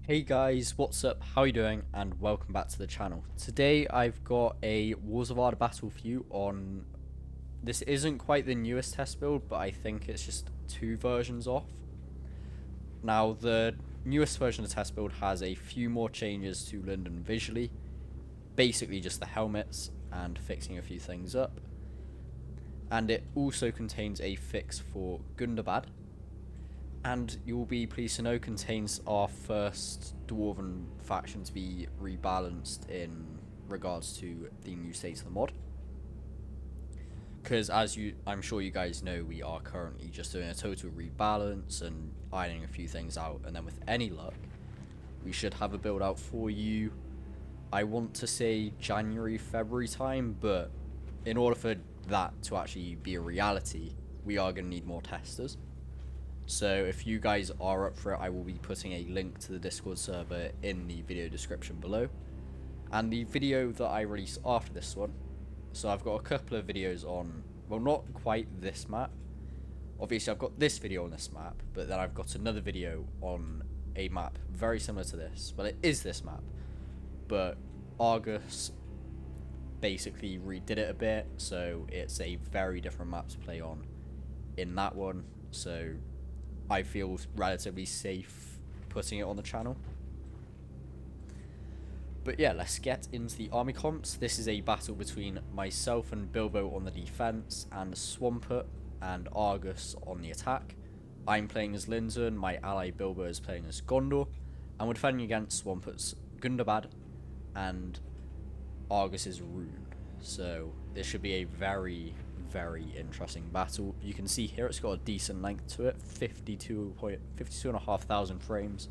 Hey guys, what's up? How are you doing? And welcome back to the channel. Today I've got a Wars of Arda battle for you on... This isn't quite the newest test build, but I think it's just two versions off. Now, the newest version of the test build has a few more changes to Lindon visually. Basically just the helmets and fixing a few things up. And it also contains a fix for Gundabad. And you'll be pleased to know contains our first dwarven faction to be rebalanced in regards to the new state of the mod. Because I'm sure you guys know, we are currently just doing a total rebalance and ironing a few things out, and then with any luck, we should have a build out for you. I want to say January, February time, but in order for that to actually be a reality, we are going to need more testers. So if you guys are up for it, I will be putting a link to the Discord server in the video description below. And the video that I release after this one, so I've got a couple of videos on, well, not quite this map. Obviously I've got this video on this map, but then I've got another video on a map very similar to this. Well, it is this map, but Argus basically redid it a bit, so it's a very different map to play on in that one. So I feel relatively safe putting it on the channel. But yeah, let's get into the army comps. This is a battle between myself and Bilbo on the defense, and Swampert and Argus on the attack. I'm playing as Lindon, my ally Bilbo is playing as Gondor, and we're defending against Swampert's Gundabad and Argus's Rhun. So this should be a very interesting battle. You can see here it's got a decent length to it, 52,500 frames.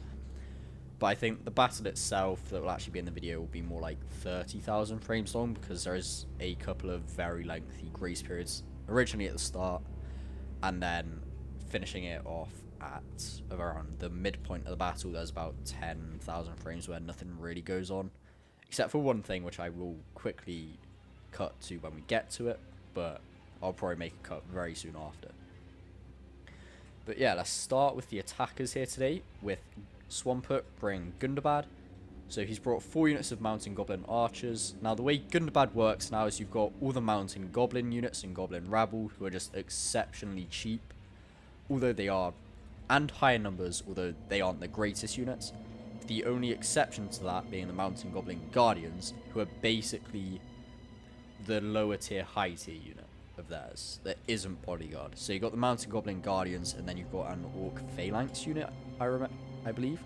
But I think the battle itself that will actually be in the video will be more like 30,000 frames long, because there is a couple of very lengthy grace periods originally at the start, and then finishing it off at around the midpoint of the battle. There's about 10,000 frames where nothing really goes on, except for one thing which I will quickly cut to when we get to it, but I'll probably make a cut very soon after. But yeah, let's start with the attackers here today, with Swampert bringing Gundabad. So he's brought 4 units of mountain goblin archers. Now the way Gundabad works now is you've got all the mountain goblin units and goblin rabble, who are just exceptionally cheap, although they are, and higher numbers, although they aren't the greatest units. The only exception to that being the mountain goblin guardians, who are basically the lower tier, high tier unit of theirs that isn't bodyguard. So you've got the mountain goblin guardians, and then you've got an orc phalanx unit, I believe.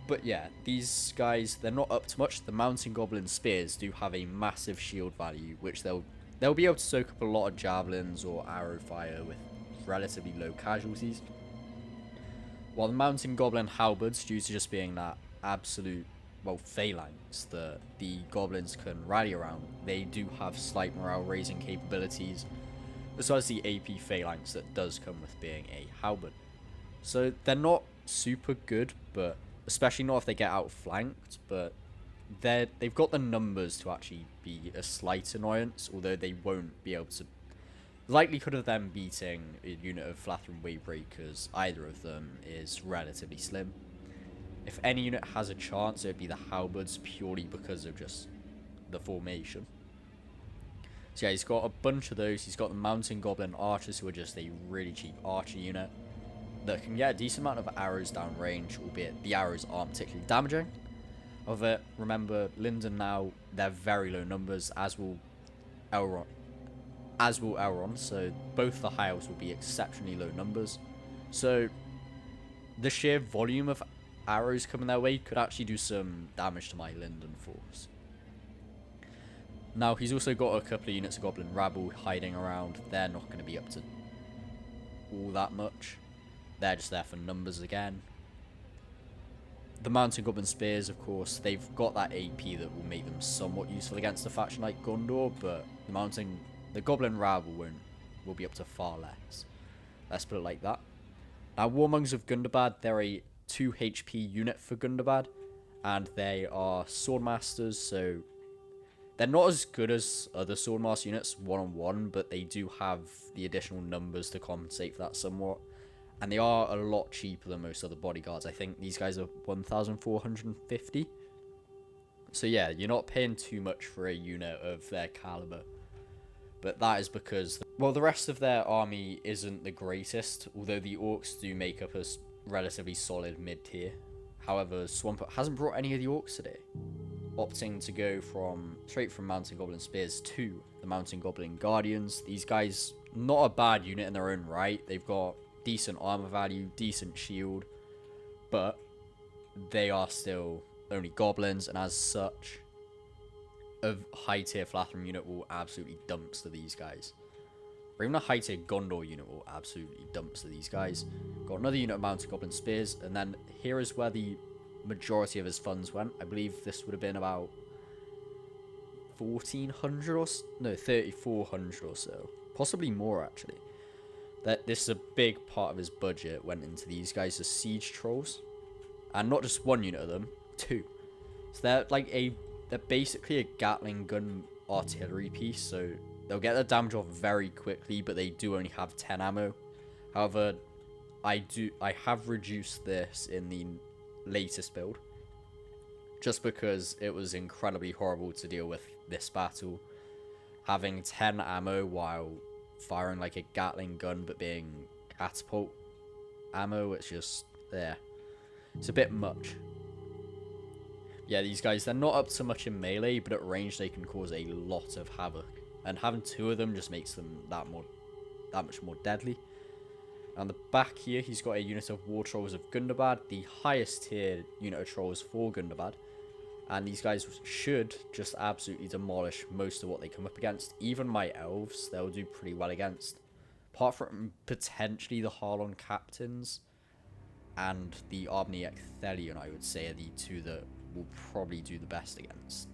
But yeah, these guys, they're not up to much. The mountain goblin spears do have a massive shield value, which they'll be able to soak up a lot of javelins or arrow fire with relatively low casualties. While the mountain goblin halberds, due to just being that absolute, well, phalanx that the goblins can rally around, they do have slight morale raising capabilities, as well as the AP phalanx that does come with being a halberd. So they're not super good, but especially not if they get outflanked, but they've got the numbers to actually be a slight annoyance, although they won't be able to. The likelihood of them beating a unit of Flathrin Waybreakers, either of them, is relatively slim. If any unit has a chance, it would be the halberds, purely because of just the formation. So yeah, he's got a bunch of those. He's got the mountain goblin archers, who are just a really cheap archer unit that can get a decent amount of arrows down range, albeit the arrows aren't particularly damaging. However, remember, Lindon now, they're very low numbers, as will Elrond, so both the high elves will be exceptionally low numbers. So the sheer volume of arrows coming their way could actually do some damage to my Lindon force. Now, he's also got a couple of units of goblin rabble hiding around. They're not going to be up to all that much. They're just there for numbers again. The mountain goblin spears, of course, they've got that AP that will make them somewhat useful against a faction like Gondor, but the goblin rabble will be up to far less. Let's put it like that. Now, Warmonks of Gundabad, they're a 2 HP unit for Gundabad, and they are swordmasters, so they're not as good as other swordmaster units one-on-one, but they do have the additional numbers to compensate for that somewhat. And they are a lot cheaper than most other bodyguards. I think these guys are 1,450. So yeah, you're not paying too much for a unit of their caliber. But that is because, well, the rest of their army isn't the greatest, although the orcs do make up a relatively solid mid-tier. However, Swampert hasn't brought any of the orcs today, opting to go straight from Mountain Goblin Spears to the Mountain Goblin Guardians. These guys, not a bad unit in their own right. They've got decent armor value, decent shield, but they are still only goblins, and as such, a high tier Flatham unit will absolutely dumpster these guys. Or even a high tier Gondor unit will absolutely dumpster these guys. Got another unit of Mounted Goblin Spears, and then here is where the majority of his funds went. I believe this would have been about 1,400 or no, 3,400 or so, possibly more actually. That this is a big part of his budget went into these guys as siege trolls, and not just one unit of them, two. So they're basically a Gatling gun artillery piece, so they'll get their damage off very quickly, but they do only have 10 ammo. However, I have reduced this in the latest build, just because it was incredibly horrible to deal with this battle. Having 10 ammo while firing like a Gatling gun, but being catapult ammo, it's just there. It's a bit much. Yeah, these guys, they're not up to much in melee, but at range they can cause a lot of havoc. And having two of them just makes them that much more deadly. On the back here, he's got a unit of War Trolls of Gundabad, the highest tier unit of trolls for Gundabad. And these guys should just absolutely demolish most of what they come up against. Even my elves, they'll do pretty well against. Apart from potentially the Harlon Captains and the Arbniak Thelion, I would say, are the two that will probably do the best against.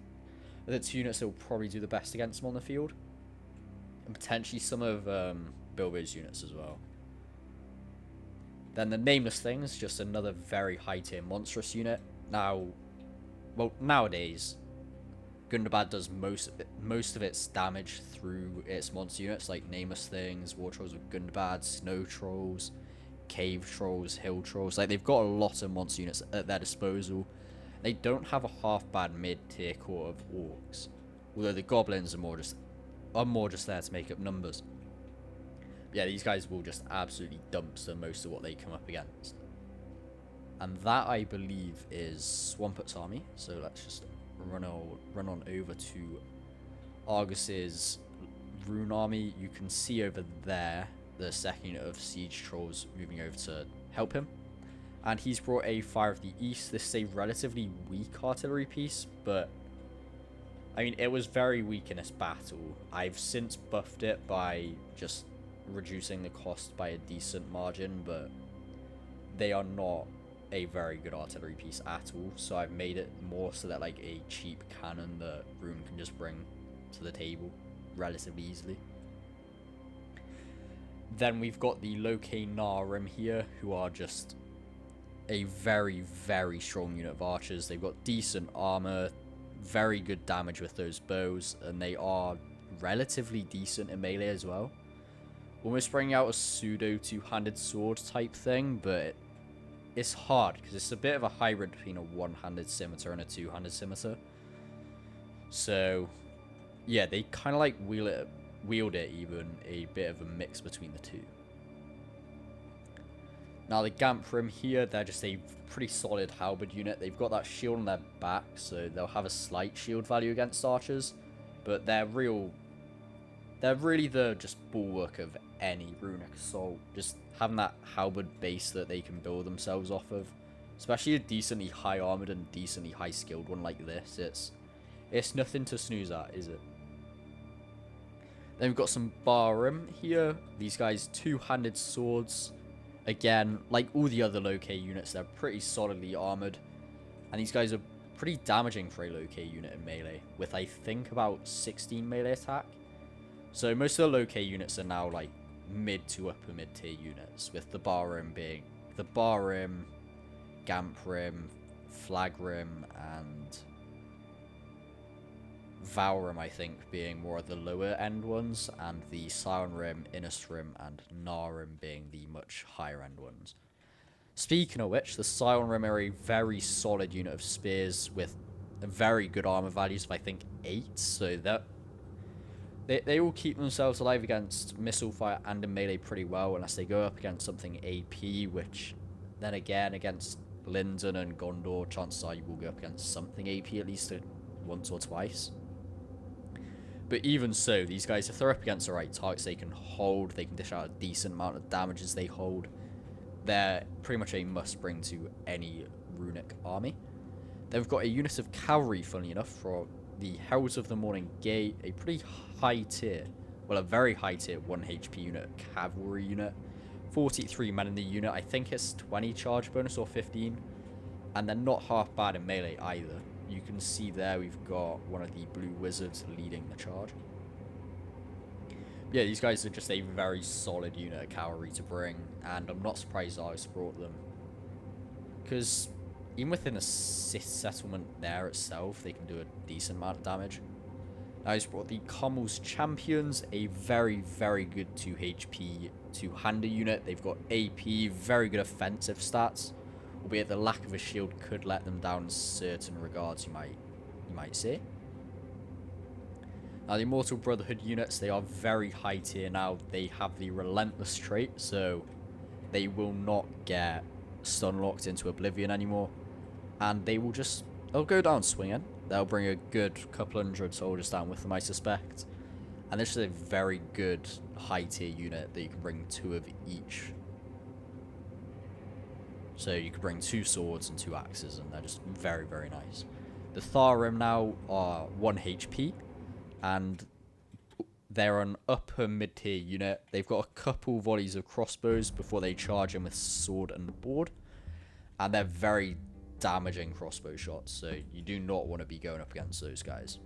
The two units that will probably do the best against them on the field. And potentially some of Bilbo's units as well. Then the Nameless Things, just another very high tier monstrous unit. Nowadays, Gundabad does most of its damage through its monster units like Nameless Things, War Trolls of Gundabad, Snow Trolls, Cave Trolls, Hill Trolls. Like, they've got a lot of monster units at their disposal. They don't have a half bad mid-tier core of orcs, although the goblins are more just there to make up numbers. But yeah, these guys will just absolutely dumpster most of what they come up against. And that, I believe, is Swampert's army. So let's just run on over to Argus's Rhun army. You can see over there the second unit of siege trolls moving over to help him. And he's brought a Fire of the East. This is a relatively weak artillery piece, but I mean, it was very weak in this battle. I've since buffed it by just reducing the cost by a decent margin, but they are not a very good artillery piece at all. So I've made it more so that like a cheap cannon that Rhun can just bring to the table relatively easily. Then we've got the Loke Narim here, who are just a very, very strong unit of archers. They've got decent armor, very good damage with those bows, and they are relatively decent in melee as well. Almost bringing out a pseudo two-handed sword type thing, but it's hard because it's a bit of a hybrid between a one-handed scimitar and a two-handed scimitar. So yeah, they kind of like wield it even a bit of a mix between the two. Now the Gamprim here, they're just a pretty solid halberd unit. They've got that shield on their back, so they'll have a slight shield value against archers, but they're really the just bulwark of any runic assault. Just having that halberd base that they can build themselves off of, especially a decently high armored and decently high skilled one like this, it's nothing to snooze at, is it? Then we've got some Barim here. These guys, two-handed swords. Again, like all the other Loke units, they're pretty solidly armored. And these guys are pretty damaging for a Loke unit in melee, with I think about 16 melee attack. So most of the Loke units are now like mid to upper mid tier units, with the Barim being the Barim, Gamprim, Flagrim, and Valrim, I think, being more of the lower end ones, and the Siren Rim, Innis Rim, and Narim being the much higher end ones. Speaking of which, the Siren Rim are a very solid unit of spears with very good armor values of, I think, 8, so that they will keep themselves alive against missile fire and in melee pretty well, unless they go up against something AP, which then again, against Lindon and Gondor, chances are you will go up against something AP at least once or twice. But even so, these guys, if they're up against the right targets, they can hold, they can dish out a decent amount of damage as they hold. They're pretty much a must-bring to any runic army. Then we've got a unit of cavalry, funnily enough, for the Heralds of the Morning Gate, a pretty high tier, well, a very high tier 1 HP unit, cavalry unit. 43 men in the unit, I think it's 20 charge bonus or 15, and they're not half bad in melee either. You can see there we've got one of the blue wizards leading the charge. Yeah, these guys are just a very solid unit of cavalry to bring, and I'm not surprised I brought them, because even within a settlement there itself, they can do a decent amount of damage. Now he's brought the Commonwealth's Champions, a very, very good 2 HP, 2-hander unit. They've got AP, very good offensive stats, albeit the lack of a shield could let them down in certain regards, you might say. Now the Immortal Brotherhood units, they are very high tier now. They have the Relentless trait, so they will not get stun locked into oblivion anymore, and they'll go down swinging. They'll bring a good couple hundred soldiers down with them, I suspect. And this is a very good high tier unit that you can bring 2 of each. So you could bring 2 swords and 2 axes, and they're just very, very nice. The Tharim now are 1 HP, and they're an upper mid-tier unit. They've got a couple volleys of crossbows before they charge in with sword and board, and they're very damaging crossbow shots, so you do not want to be going up against those guys.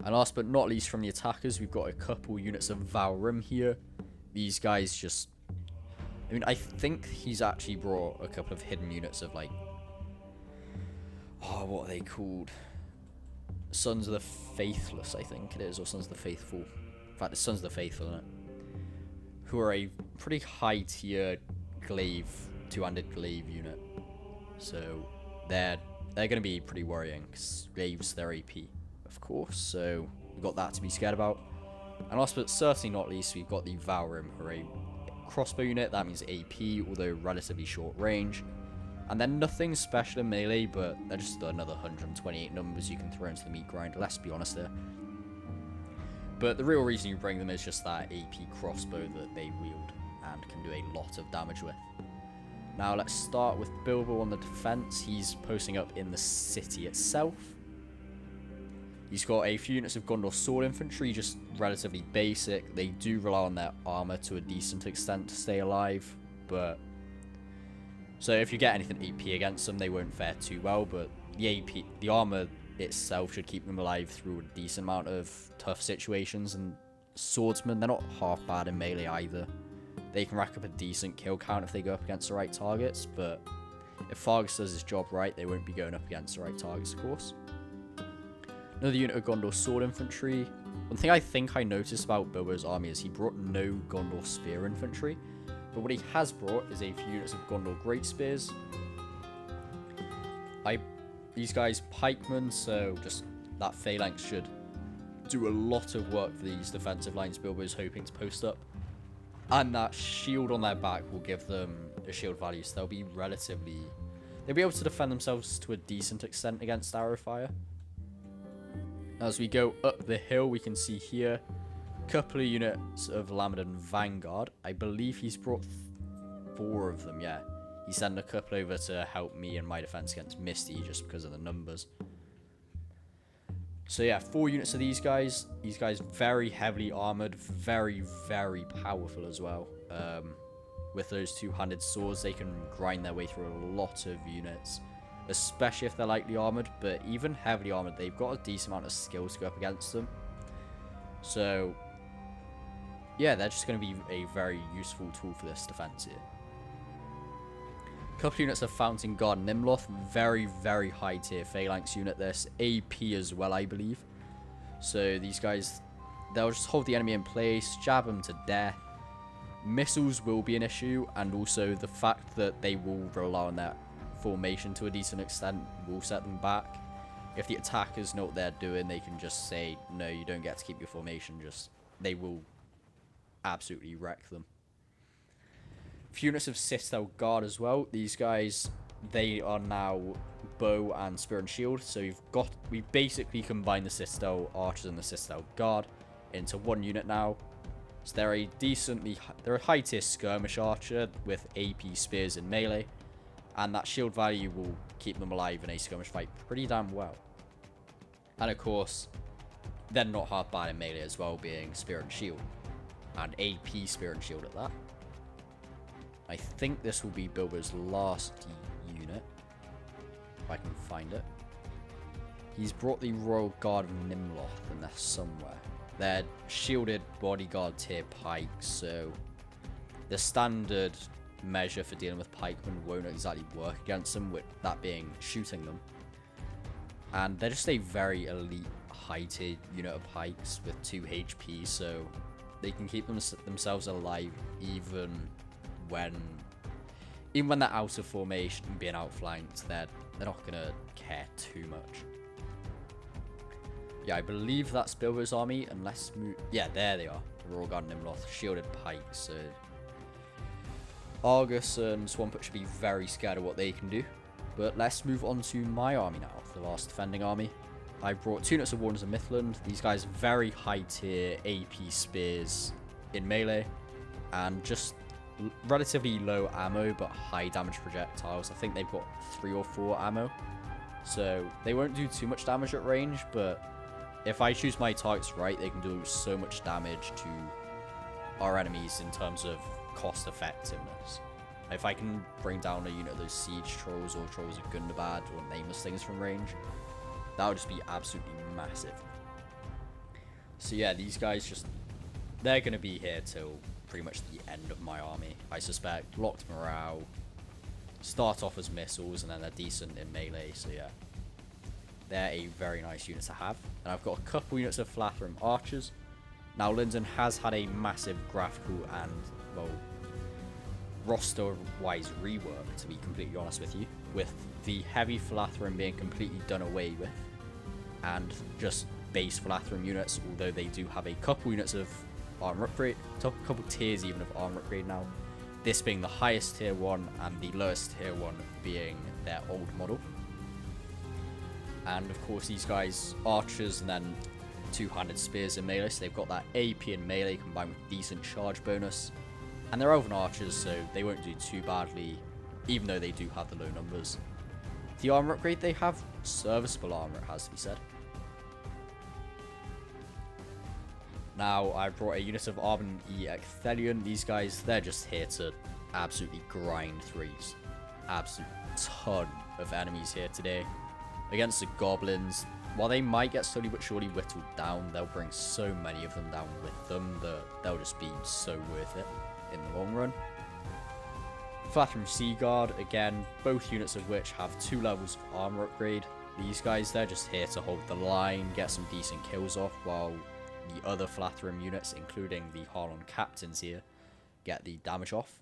And last but not least, from the attackers, we've got a couple units of Valrim here. These guys just, I mean, I think he's actually brought a couple of hidden units of, like, oh, what are they called? Sons of the Faithless, I think it is, or Sons of the Faithful. In fact, it's Sons of the Faithful, isn't it? Who are a pretty high tier glaive, 2-handed glaive unit. So they're going to be pretty worrying, because glaives, they're AP, of course, so we've got that to be scared about. And last but certainly not least, we've got the Valrim, who are a crossbow unit. That means AP, although relatively short range. And they're nothing special in melee, but they're just another 128 numbers you can throw into the meat grind, let's be honest there. But the real reason you bring them is just that AP crossbow that they wield and can do a lot of damage with. Now let's start with Bilbo on the defense. He's posting up in the city itself. He's got a few units of Gondor sword infantry, just relatively basic. They do rely on their armor to a decent extent to stay alive, but so if you get anything AP against them, they won't fare too well, but the armor itself should keep them alive through a decent amount of tough situations. And swordsmen, they're not half bad in melee either. They can rack up a decent kill count if they go up against the right targets, but if Fargus does his job right, they won't be going up against the right targets, of course. Another unit of Gondor sword infantry. One thing I think I noticed about Bilbo's army is he brought no Gondor spear infantry, but what he has brought is a few units of Gondor great spears. These guys pikemen, so just that phalanx should do a lot of work for these defensive lines Bilbo's hoping to post up. And that shield on their back will give them a shield value, so they'll be able to defend themselves to a decent extent against arrow fire. As we go up the hill, we can see here a couple of units of Lamedon Vanguard. I believe he's brought 4 of them, yeah. He sent a couple over to help me in my defense against Misty just because of the numbers. So yeah, 4 units of these guys. These guys very heavily armored, very, very powerful as well. With those 2-handed swords, they can grind their way through a lot of units, especially if they're lightly armored. But even heavily armored, they've got a decent amount of skill to go up against them. So yeah, they're just going to be a very useful tool for this defense here. Couple units of Fountain Guard Nimloth, very, very high tier phalanx unit this. AP as well, I believe. So these guys, they'll just hold the enemy in place, jab them to death. Missiles will be an issue, and also the fact that they will rely on their formation to a decent extent will set them back. If the attackers know what they're doing, they can just say, no, you don't get to keep your formation. Just, they will absolutely wreck them. Few units of Citadel Guard as well. These guys, they are now bow and spear and shield. So we basically combined the Citadel Archers and the Citadel Guard into one unit now. So they're a high tier skirmish archer with AP spears in melee, and that shield value will keep them alive in a skirmish fight pretty damn well. And of course, they're not hard bad in melee as well, being spear and shield, and AP spear and shield at that. I think this will be Bilbo's last unit, if I can find it. He's brought the Royal Guard of Nimloth, and they're somewhere. They're shielded bodyguard tier pikes, so the standard measure for dealing with pikemen won't exactly work against them, with that being shooting them. And they're just a very elite high tier unit of pikes with 2 HP, so they can keep themselves alive even when they're out of formation and being outflanked. They're not gonna care too much. Yeah, I believe that's Bilbo's army, and let's move... Yeah, there they are. The Royal Guard Nimloth, shielded pikes. So Argus and Swampert should be very scared of what they can do. But let's move on to my army now, the last defending army. I brought 2 units of Wardens of Mithlond. These guys very high tier AP spears in melee, and just relatively low ammo but high damage projectiles. I think they've got 3 or 4 ammo, so they won't do too much damage at range, but if I choose my targets right, they can do so much damage to our enemies in terms of cost effectiveness. If I can bring down a unit of those siege trolls or trolls of Gundabad or nameless things from range, that would just be absolutely massive. So yeah, these guys they're going to be here till pretty much the end of my army, I suspect. Locked morale, start off as missiles, and then they're decent in melee, so yeah. They're a very nice unit to have. And I've got a couple units of Flathrim archers. Now, Lindon has had a massive graphical and, well, roster-wise rework, to be completely honest with you, with the heavy Flathrim being completely done away with, and just base Flathrim units, although they do have a couple units of armor upgrade, a couple tiers even of armor upgrade now. This being the highest tier one, and the lowest tier one being their old model. And of course these guys, archers and then 2-handed spears in melee, so they've got that AP in melee combined with decent charge bonus. And they're elven archers, so they won't do too badly, even though they do have the low numbers. The armor upgrade, they have serviceable armor, it has to be said. Now, I brought a unit of Arben E. Ecthelion. These guys, they're just here to absolutely grind threes. Absolute ton of enemies here today. Against the goblins, while they might get slowly but surely whittled down, they'll bring so many of them down with them that they'll just be so worth it in the long run. Flathrim Sea Guard, again, both units of which have 2 levels of armor upgrade. These guys, they're just here to hold the line, get some decent kills off, while the other Flathrim units, including the Harlon captains here, get the damage off.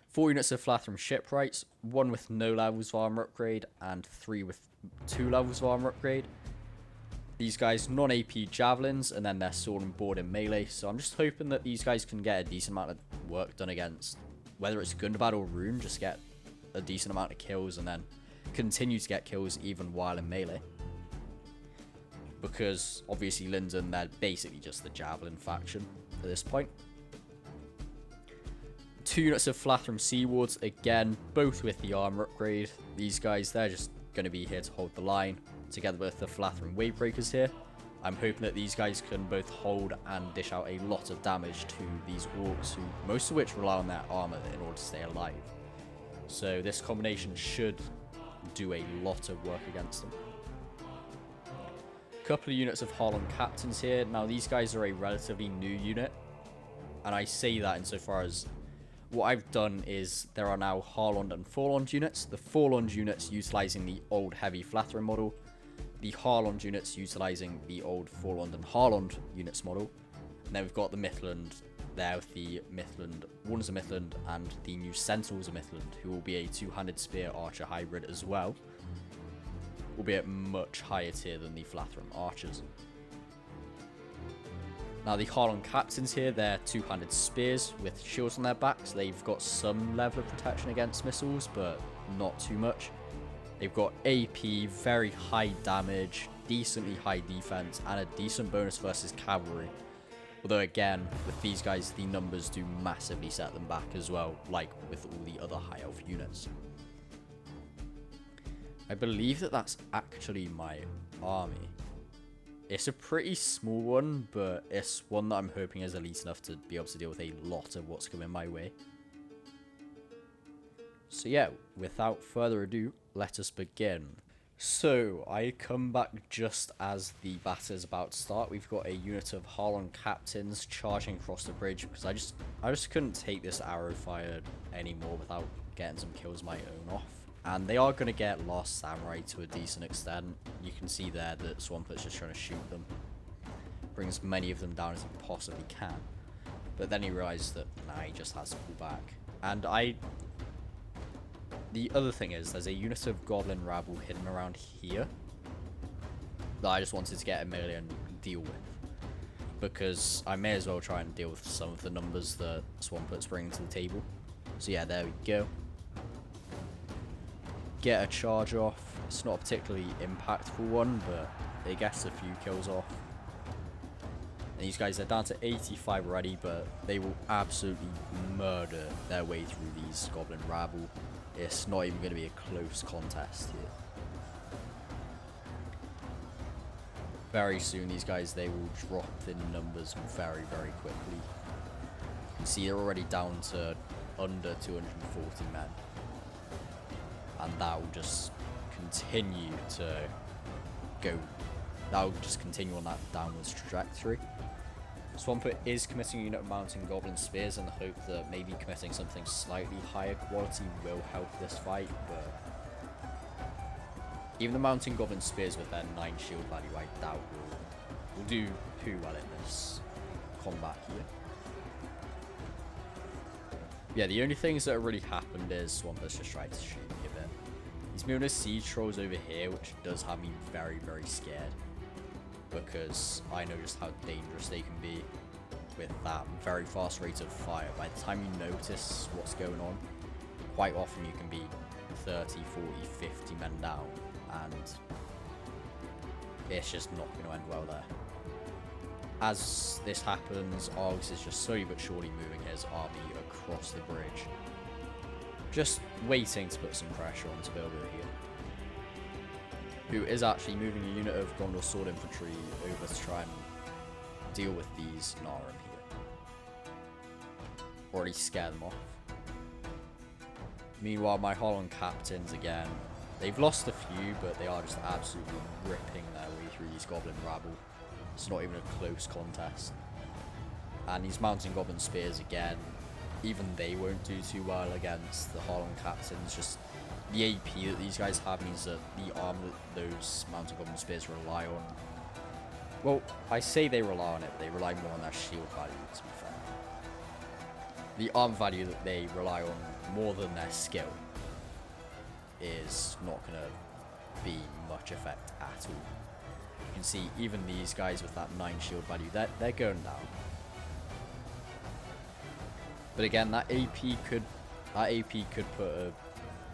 4 units of Flathrim Shipwrights, 1 with no levels of armor upgrade, and 3 with 2 levels of armor upgrade. These guys, non-AP javelins, and then their sword and board in melee, so I'm just hoping that these guys can get a decent amount of work done against, whether it's Gundabad or Rhun, just get a decent amount of kills, and then continue to get kills even while in melee. Because, obviously, Lindon, they're basically just the javelin faction at this point. 2 units of Flathrim Sea Wards, again, both with the armor upgrade. These guys, they're just going to be here to hold the line, together with the Flathrim Wavebreakers here. I'm hoping that these guys can both hold and dish out a lot of damage to these orcs, most of which rely on their armor in order to stay alive. So this combination should do a lot of work against them. Couple of units of Harlon captains here. Now these guys are a relatively new unit, and I say that insofar as, what I've done is there are now Harlond and Forlond units. The Forlond units utilizing the old heavy Flathrin model. The Harlond units utilizing the old Forlond and Harlond units model. And then we've got the Midland there with the Midland, Warners of Midland, and the new Sentinels of Midland, who will be a two-handed spear archer hybrid as well. Albeit much higher tier than the Flathrin archers. Now the Harlond captains here, they're two-handed spears with shields on their backs. They've got some level of protection against missiles, but not too much. They've got AP, very high damage, decently high defense, and a decent bonus versus cavalry. Although again, with these guys, the numbers do massively set them back as well, like with all the other high elf units. I believe that that's actually my army. It's a pretty small one, but it's one that I'm hoping is elite enough to be able to deal with a lot of what's coming my way. So yeah, without further ado, let us begin. So, I come back just as the battle is about to start. We've got a unit of Harlond captains charging across the bridge, because I just couldn't take this arrow fire anymore without getting some kills of my own off. And they are going to get Last Samurai to a decent extent. You can see there that Swamput's just trying to shoot them. Brings as many of them down as he possibly can. But then he realizes that, nah, he just has to pull back. And the other thing is, there's a unit of Goblin Rabble hidden around here that I just wanted to get a melee and deal with. Because I may as well try and deal with some of the numbers that Swamput's bringing to the table. So yeah, there we go. Get a charge off. It's not a particularly impactful one, but it gets a few kills off. And these guys are down to 85 already, but they will absolutely murder their way through these Goblin Rabble. It's not even going to be a close contest here. Very soon, these guys, they will drop in numbers very, very quickly. You can see they're already down to under 240 men. And that will just continue to go. That will just continue on that downwards trajectory. Swamput is committing a unit of mountain goblin spears in the hope that maybe committing something slightly higher quality will help this fight, but even the mountain goblin spears with their 9 shield value, I doubt will do too well in this combat here. Yeah, the only things that have really happened is Swamput's just tried to shoot me a bit. He's moving his siege trolls over here, which does have me very, very scared. Because I know just how dangerous they can be with that very fast rate of fire. By the time you notice what's going on, quite often you can be 30, 40, 50 men down, and it's just not going to end well there. As this happens, Argus is just slowly but surely moving his army across the bridge, just waiting to put some pressure onto Bilbo here, who is actually moving a unit of Gondor sword infantry over to try and deal with these Narum here, or at least scare them off. Meanwhile, my Harlond captains, again, they've lost a few, but they are just absolutely ripping their way through these Goblin Rabble. It's not even a close contest. And these mountain goblin spears, again, even they won't do too well against the Harlond captains. Just the AP that these guys have means that the arm that those mountain goblin spears rely on, well, I say they rely on it, but they rely more on their shield value, to be fair. The arm value that they rely on more than their skill is not going to be much effect at all. You can see even these guys with that 9 shield value, they're going down. But again, that AP could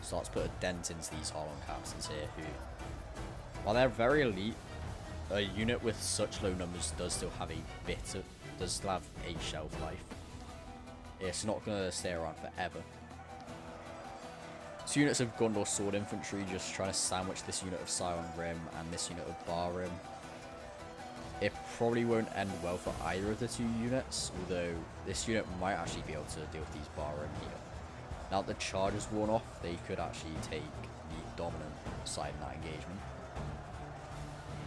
start to put a dent into these Harlond captains here, who, while they're very elite, a unit with such low numbers does still have a shelf life. It's not going to stay around forever. 2 units of Gondor sword infantry just trying to sandwich this unit of Scion Rim and this unit of Bar Rim. It probably won't end well for either of the 2 units, although this unit might actually be able to deal with these Bar Rim here. Now that the charge is worn off, they could actually take the dominant side in that engagement.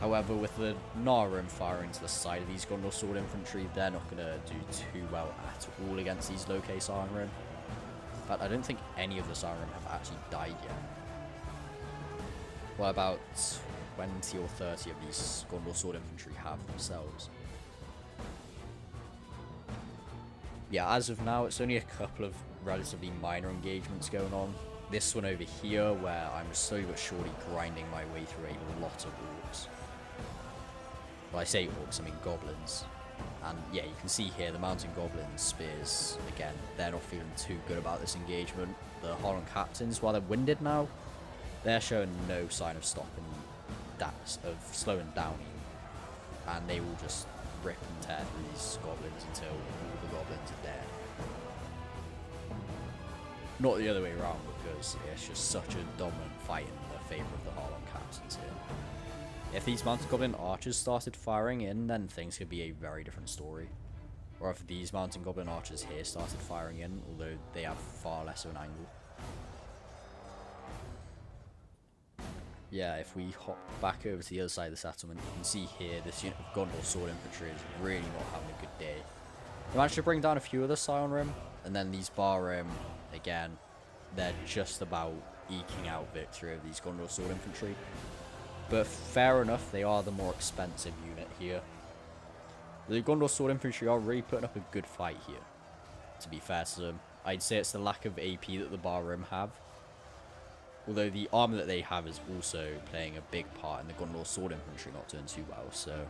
However, with the Narum firing to the side of these Gondor sword infantry, they're not going to do too well at all against these low-K Scion Rim. fact, I don't think any of the Siren have actually died yet. Well, about 20 or 30 of these Gondor Sword Infantry have themselves. Yeah, as of now, it's only a couple of relatively minor engagements going on. This one over here, where I'm slowly but surely grinding my way through a lot of orcs. Well, I say orcs, I mean goblins. And yeah, you can see here the mountain goblin spears, again, they're not feeling too good about this engagement. The Harlan captains, while they're winded now, they're showing no sign of stopping that, of slowing down even. And they will just rip and tear through these goblins until all the goblins are dead. Not the other way around, because it's just such a dominant fight in the favour of the Harlan captains here. If these mountain goblin archers started firing in, then things could be a very different story. Or if these mountain goblin archers here started firing in, although they have far less of an angle. Yeah, if we hop back over to the other side of the settlement, you can see here this unit of Gondor Sword Infantry is really not having a good day. They managed to bring down a few of the Scion Rim, and then these Bar Rim, again, they're just about eking out victory of these Gondor Sword Infantry. But fair enough, they are the more expensive unit here. The Gondor Sword Infantry are really putting up a good fight here, to be fair to them. I'd say it's the lack of AP that the Bar Rim have. Although the armor that they have is also playing a big part in the Gondor Sword Infantry not doing too well, so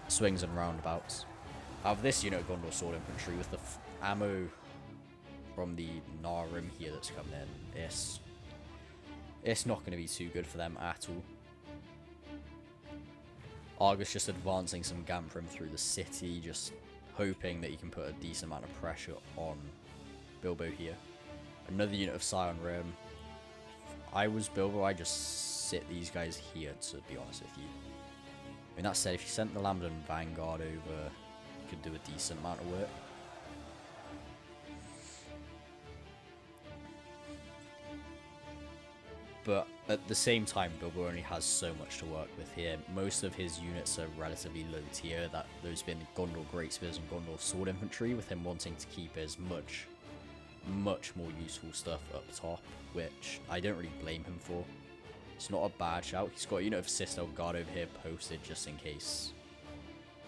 swings and roundabouts. However, this unit of Gondor Sword Infantry with the ammo from the Nar Rim here that's coming in, it's not going to be too good for them at all. Argus just advancing some Gamprim through the city, just hoping that he can put a decent amount of pressure on Bilbo here. Another unit of Scion Rim. If I was Bilbo, I'd just sit these guys here, to be honest with you. I mean, that said, if you sent the Lamedon Vanguard over, you could do a decent amount of work. But at the same time, Bilbo only has so much to work with here. Most of his units are relatively low tier, those being the Gondor Great Spears and Gondor Sword Infantry, with him wanting to keep as much more useful stuff up top, which I don't really blame him for. It's not a bad shout. He's got a unit of Citadel Guard over here posted just in case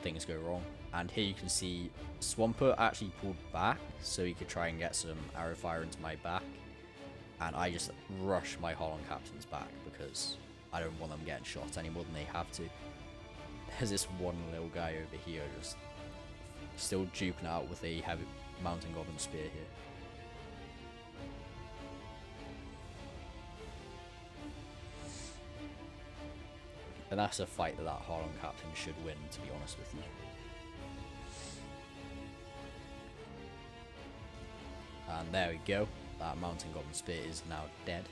things go wrong. And here you can see Swampert actually pulled back so he could try and get some arrow fire into my back. And I just rush my Harlan captains back because I don't want them getting shot any more than they have to. There's this one little guy over here just still duking out with a heavy mountain goblin spear here. And that's a fight that Harlan captain should win, to be honest with you. And there we go. That mountain goblin spear is now dead.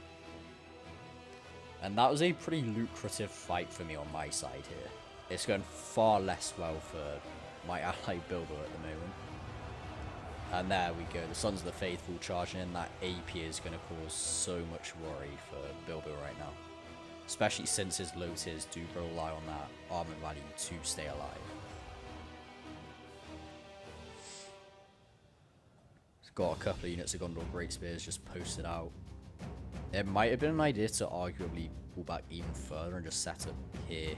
And that was a pretty lucrative fight for me on my side here. It's going far less well for my ally Bilbo at the moment. And there we go, the Sons of the Faithful charging in. That AP is going to cause so much worry for Bilbo right now. Especially since his low tiers do rely on that armor value to stay alive. He's got a couple of units of Gondor Great Spears just posted out. It might have been an idea to arguably pull back even further and just set up here,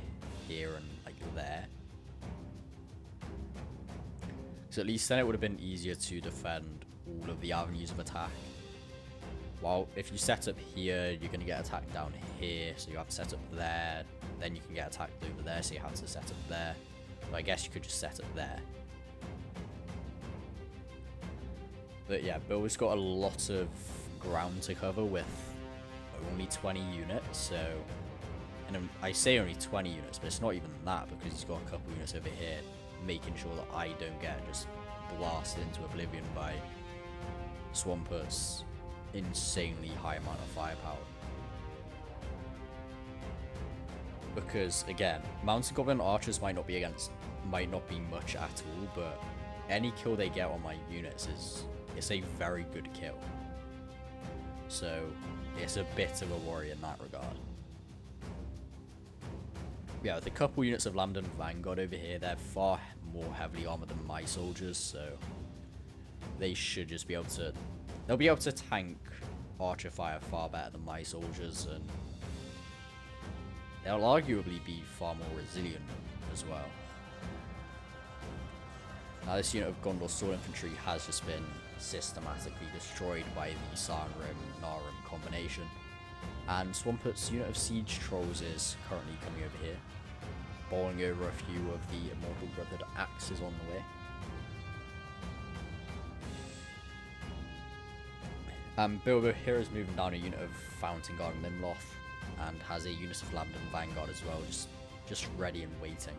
and like there. So at least then it would have been easier to defend all of the avenues of attack. While if you set up here, you're going to get attacked down here, so you have to set up there, then you can get attacked over there, so you have to set up there. But I guess you could just set up there. But yeah, Bilbo's got a lot of ground to cover with only 20 units, so... And I say only 20 units, but it's not even that, because he's got a couple units over here, making sure that I don't get just blasted into oblivion by Swampert's insanely high amount of firepower. Because again, mountain goblin archers might not be much at all, but any kill they get on my units it's a very good kill. So it's a bit of a worry in that regard. Yeah, with a couple units of Lamedon Vanguard over here, they're far more heavily armored than my soldiers, so they should just be able to they'll be able to tank archer fire far better than my soldiers, and they'll arguably be far more resilient as well. Now this unit of Gondor sword infantry has just been systematically destroyed by the Sarenrae-Narum combination, and Swamput's unit of siege trolls is currently coming over here, bowling over a few of the Immortal Brotherhood axes on the way. Bilbo here is moving down a unit of Fountain Guard and Limloth, and has a unit of Lamedon Vanguard as well, just ready and waiting.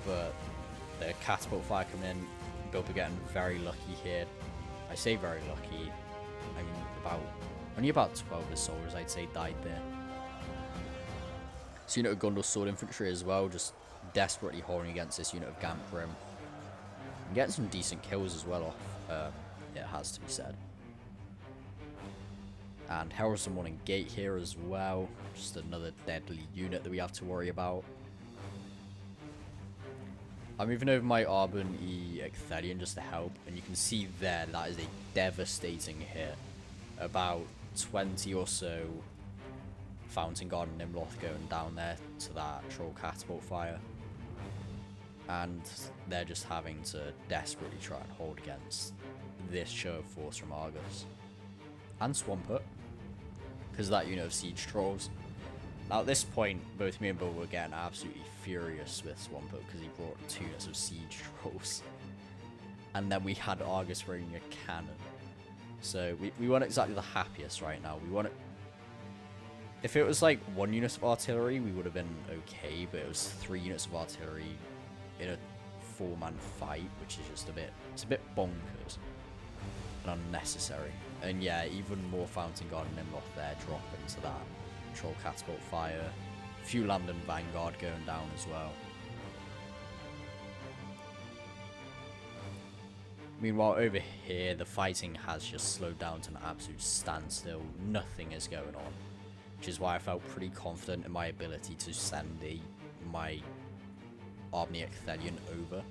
But the catapult fire coming in, Bilbo getting very lucky here. I say very lucky, I mean only about 12 of his soldiers I'd say died there. This unit of Gondor sword infantry as well, just desperately holding against this unit of Gamprim. And getting some decent kills as well off, it has to be said. And Heralds of the Morning Gate here as well, just another deadly unit that we have to worry about. I'm moving over my Arbon E Ecthelion just to help, and you can see there that is a devastating hit. About 20 or so Fountain Guard and Nimloth going down there to that troll catapult fire. And they're just having to desperately try and hold against this show of force from Argus. And Swamput, because of that unit of siege trolls. Now at this point, both me and Bill were getting absolutely furious with Swamput because he brought 2 units of siege trolls. And then we had Argus bringing a cannon. So we weren't exactly the happiest right now. We weren't... If it was like 1 unit of artillery, we would have been okay, but it was 3 units of artillery in a 4-man fight, which is just it's a bit bonkers and unnecessary. And yeah, even more Fountain Guard and Nimloth there dropping to that troll catapult fire. A few Lamedon Vanguard going down as well. Meanwhile, over here, the fighting has just slowed down to an absolute standstill. Nothing is going on, which is why I felt pretty confident in my ability to send my Arbon Ecthelion over.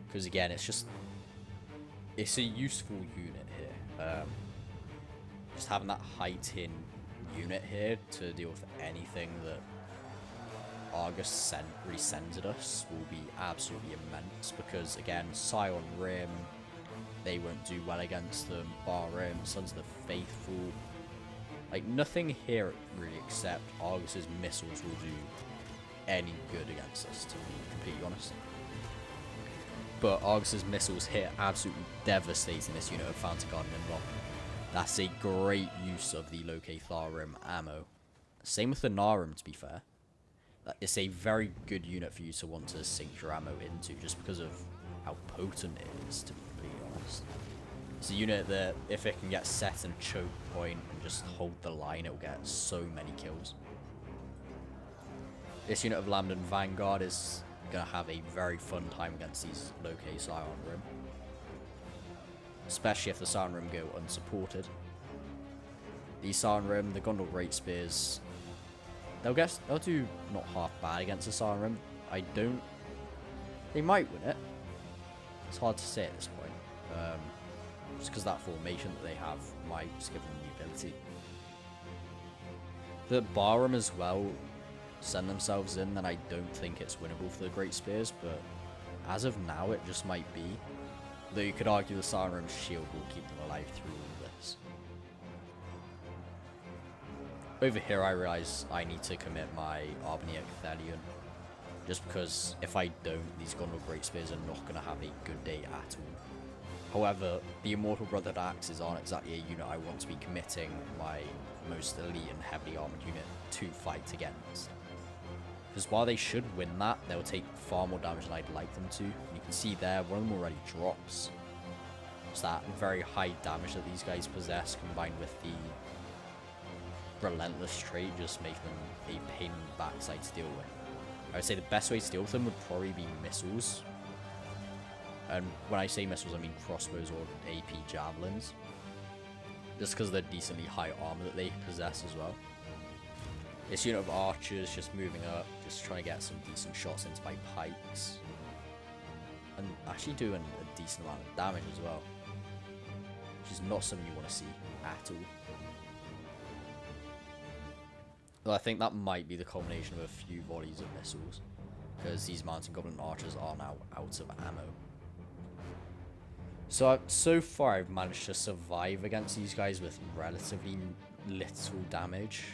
Because again, it's a useful unit here. Just having that high tin unit here to deal with anything that Argus really sends at us will be absolutely immense, because again, Scion Rim, they won't do well against them. Bar Rim, Sons of the Faithful, like nothing here really except Argus's missiles will do any good against us, to be completely honest. But Argus's missiles here absolutely devastating this unit of Fountain Guard and Nimloth. That's a great use of the Lokatharim ammo. Same with the Narum, to be fair. It's a very good unit for you to want to sink your ammo into, just because of how potent it is, to be completely honest. It's a unit that, if it can get set in a choke point and just hold the line, it will get so many kills. This unit of Lamedon Vanguard is going to have a very fun time against these Lokai Scion Rim. Especially if the Scion Rim go unsupported. The Scion Rim, the Gondor Great Spears, they'll do not half bad against the Scion Rim. They might win it. It's hard to say at this point. Just because that formation that they have might just give them the ability. The Barham as well send themselves in, then I don't think it's winnable for the Great Spears, but as of now it just might be. Though you could argue the Scion Rim's shield will keep them alive through all this. Over here I realise I need to commit my Arbon Ecthelion, just because if I don't, these Gondor Great Spears are not going to have a good day at all. However, the Immortal Brotherhood axes aren't exactly a unit I want to be committing my most elite and heavily armoured unit to fight against. Because while they should win that, they'll take far more damage than I'd like them to. And you can see there, one of them already drops. It's that very high damage that these guys possess, combined with the relentless trait, just make them a pain in the backside to deal with. I would say the best way to deal with them would probably be missiles. And when I say missiles, I mean crossbows or AP javelins. Just because of the decently high armor that they possess as well. This unit of archers just moving up, just trying to get some decent shots into my pikes. And actually doing a decent amount of damage as well, which is not something you want to see at all. Well, I think that might be the combination of a few volleys of missiles, because these mountain goblin archers are now out of ammo. So far I've managed to survive against these guys with relatively little damage,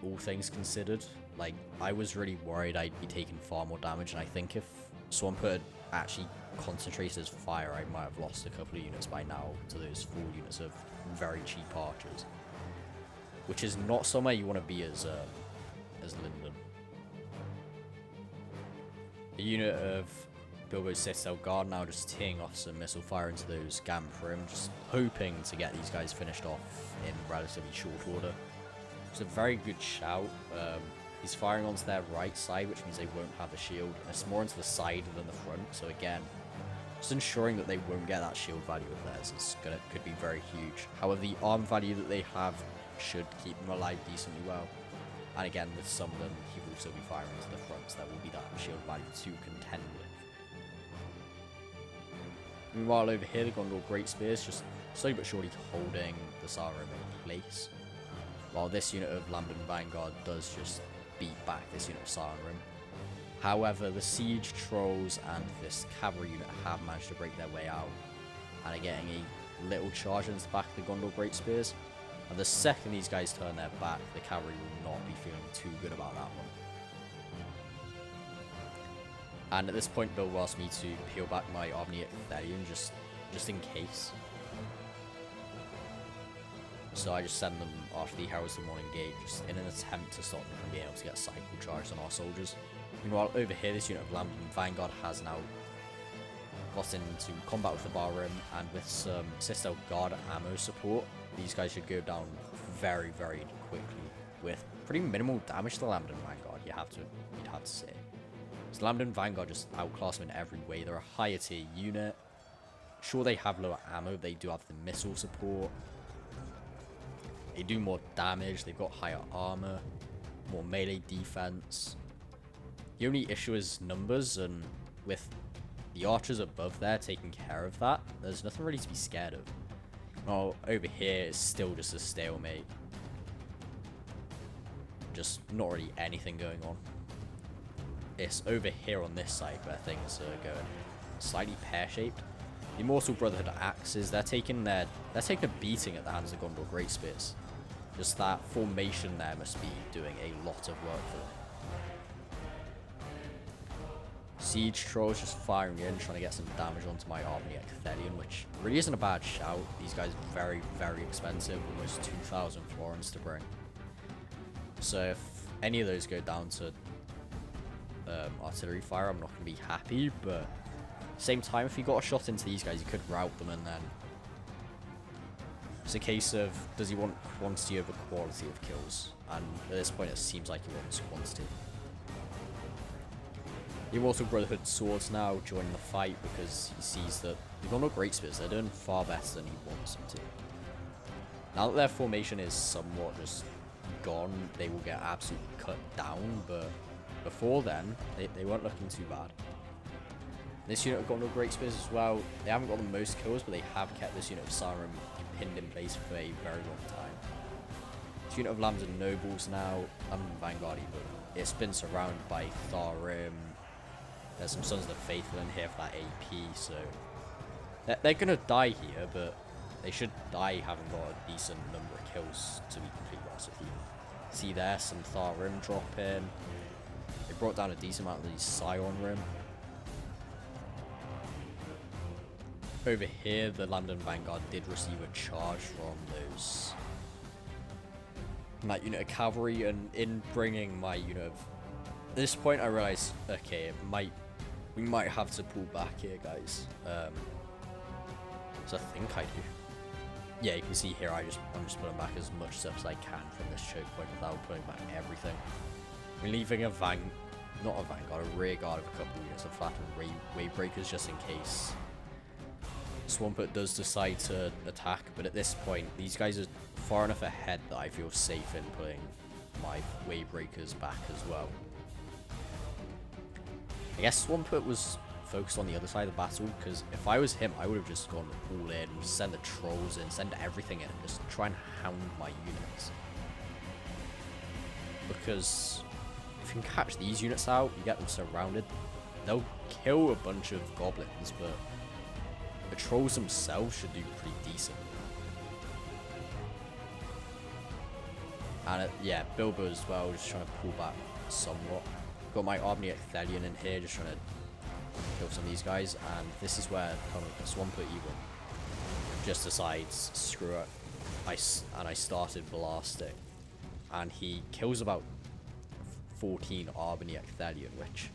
all things considered. Like, I was really worried I'd be taking far more damage, and I think if Swampert had actually concentrated his fire, I might have lost a couple of units by now to those 4 units of very cheap archers, which is not somewhere you want to be as Lindon. A unit of Bilbo's Citadel Guard now just teeing off some missile fire into those Gamphrim, just hoping to get these guys finished off in relatively short order. It's a very good shout. He's firing onto their right side, which means they won't have a shield, and it's more into the side than the front, so again, just ensuring that they won't get that shield value of theirs could be very huge. However, the arm value that they have should keep them alive decently well. And again, with some of them, he will also be firing into the front, so there will be that shield value to contend with. Meanwhile, over here, the Gondor Great Spears just slowly but surely holding the Sauron in place, while this unit of Lamedon Vanguard does just beat back this unit of Sauron. However, the Siege Trolls and this Cavalry unit have managed to break their way out, and are getting a little charge into the back of the Gondor Great Spears. And the second these guys turn their back, the Cavalry will not be feeling too good about that one. And at this point, Bill asked me to peel back my Omniate Thelion just in case. So I just send them after the Heralds of the Morning Gate, just in an attempt to stop them from being able to get cycle charges on our soldiers. Meanwhile, over here, this unit of Lamedon Vanguard has now got into combat with the Barrim, and with some Citadel Guard ammo support, these guys should go down very, very quickly with pretty minimal damage to the Lamedon Vanguard, you'd have to say. So Lamedon Vanguard just outclass them in every way. They're a higher tier unit. Sure, they have lower ammo, they do have the missile support. They do more damage, they've got higher armor, more melee defense. The only issue is numbers, and with the archers above there taking care of that, there's nothing really to be scared of. Well, over here it's still just a stalemate. Just not really anything going on. It's over here on this side where things are going slightly pear-shaped. The Immortal Brotherhood axes, they're taking a beating at the hands of Gondor Great Spears. Just that formation there must be doing a lot of work for them. Siege Trolls just firing in, trying to get some damage onto my Omniate Thelion, which really isn't a bad shout. These guys are very, very expensive, almost 2,000 florins to bring. So if any of those go down to artillery fire, I'm not going to be happy, but same time, if you got a shot into these guys, you could rout them, and then it's a case of, does he want quantity over quality of kills? And at this point, it seems like he wants quantity. The Immortal Brotherhood swords now joining the fight because he sees that the Gondor Great Spears, they're doing far better than he wants them to. Now that their formation is somewhat just gone, they will get absolutely cut down, but before then, they weren't looking too bad. This unit of Gondor Great Spears as well, they haven't got the most kills, but they have kept this unit of Sauron pinned in place for a very long time. This unit of Lamedon Nobles now, Lamedon Vanguard even, it's been surrounded by Tharim. There's some Sons of the Faithful in here for that AP, so they're going to die here, but they should die having got a decent number of kills, to be completely honest with you. See there, some Tharim drop in. They brought down a decent amount of these Scion Rim. Over here, the Lamedon Vanguard did receive a charge from that unit of cavalry, and in bringing my unit of... At this point, I realized, okay, we might have to pull back here, guys. So I think I do. Yeah, you can see here, I'm just pulling back as much stuff as I can from this choke point without pulling back everything. We're leaving a rear guard of a couple of units of flattened wave breakers just in case Swampert does decide to attack, but at this point, these guys are far enough ahead that I feel safe in putting my wave breakers back as well. I guess Swampert was focused on the other side of the battle, because if I was him, I would have just gone all in, send the trolls in, send everything in, and just try and hound my units. Because if you can catch these units out, you get them surrounded, they'll kill a bunch of goblins, but the trolls themselves should do pretty decent. And yeah, Bilbo as well, just trying to pull back somewhat. Got my Arboniac Thelion in here, just trying to kill some of these guys, and this is where Swampert Evil just decides, screw it, I started blasting, and he kills about 14 Arboniac Thelion, which,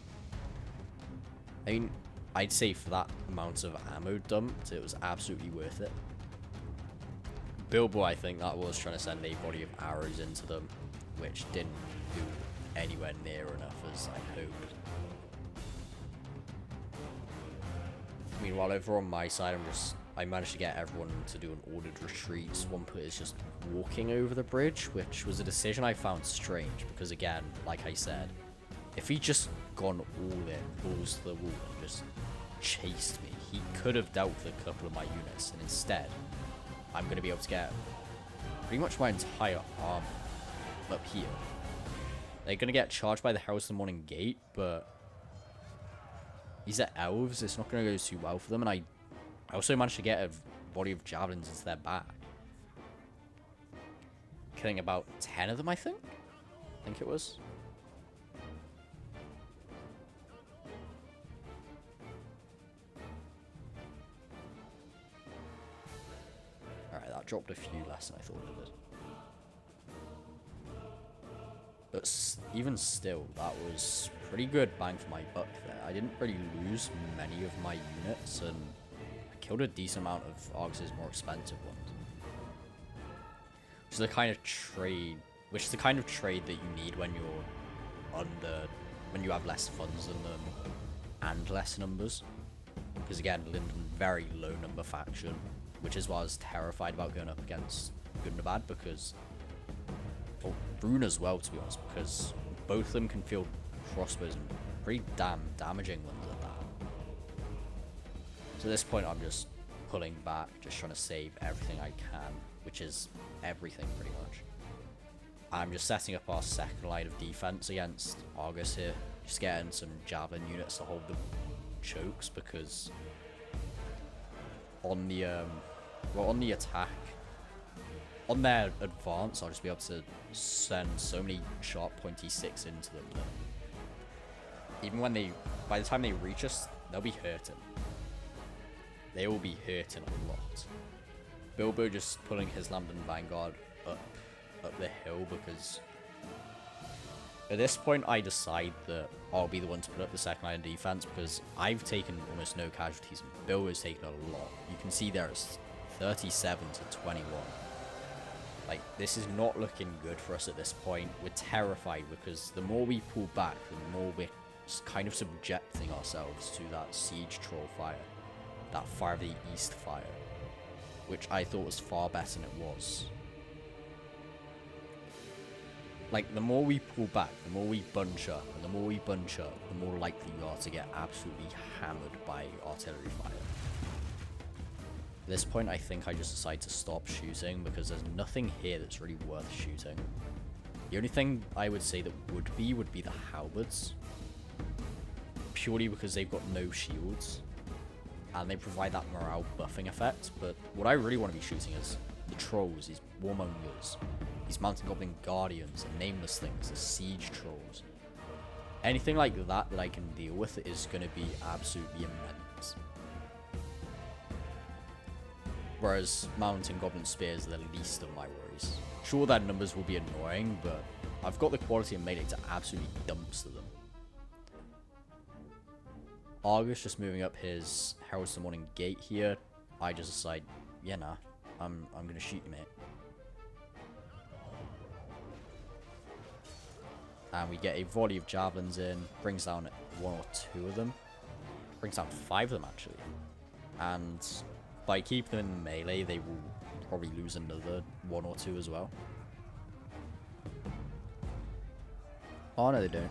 I mean, I'd say for that amount of ammo dumped, it was absolutely worth it. Bilbo, I think that was trying to send a body of arrows into them, which didn't do anywhere near enough as I hoped. Meanwhile, over on my side, I managed to get everyone to do an ordered retreat. Swampert is just walking over the bridge, which was a decision I found strange, because again, like I said, if he'd just gone all in, balls to the wall, and just chased me, he could have dealt with a couple of my units, and instead, I'm going to be able to get pretty much my entire army up here. They're going to get charged by the Heralds of the Morning Gate, but these are elves. It's not going to go too well for them. And I also managed to get a body of javelins into their back, killing about 10 of them, I think it was. Alright, that dropped a few less than I thought it did. But even still, that was pretty good bang for my buck there. I didn't really lose many of my units, and I killed a decent amount of Argus's more expensive ones. Which is the kind of trade that you need when you're when you have less funds than them and less numbers. Because again, Lindon, very low number faction, which is why I was terrified about going up against Gundabad, because, well, Rhun as well, to be honest, because both of them can field crossbows and pretty damn damaging ones at that. So at this point, I'm just pulling back, just trying to save everything I can, which is everything pretty much. I'm just setting up our second line of defense against Argus here, just getting some javelin units to hold the chokes, because on the on the attack, on their advance, I'll just be able to send so many sharp pointy sticks into them that even when by the time they reach us, they'll be hurting. They will be hurting a lot. Bilbo just pulling his Lamedon Vanguard up the hill, because at this point I decide that I'll be the one to put up the second line of defense, because I've taken almost no casualties and Bilbo's taken a lot. You can see there it's 37 to 21. Like, this is not looking good for us at this point. We're terrified, because the more we pull back, the more we're kind of subjecting ourselves to that siege troll fire, that Fire of the East fire, which I thought was far better than it was. Like, the more we pull back, the more we bunch up, and the more we bunch up, the more likely we are to get absolutely hammered by artillery fire. At this point, I think I just decide to stop shooting, because there's nothing here that's really worth shooting. The only thing I would say that would be the halberds, purely because they've got no shields, and they provide that morale buffing effect. But what I really want to be shooting is the trolls, these warmongers, these mountain goblin guardians, and nameless things, the siege trolls. Anything like that I can deal with is going to be absolutely immense. Whereas mountain goblin spears are the least of my worries. Sure, their numbers will be annoying, but I've got the quality of melee to absolutely dumpster them. Argus just moving up his Heralds of the Morning Gate here. I just decide, yeah, nah, I'm gonna shoot you, mate. And we get a volley of javelins in, brings down 1 or 2 of them, brings down 5 of them actually, and by keeping them in melee, they will probably lose another 1 or 2 as well. Oh no, they don't.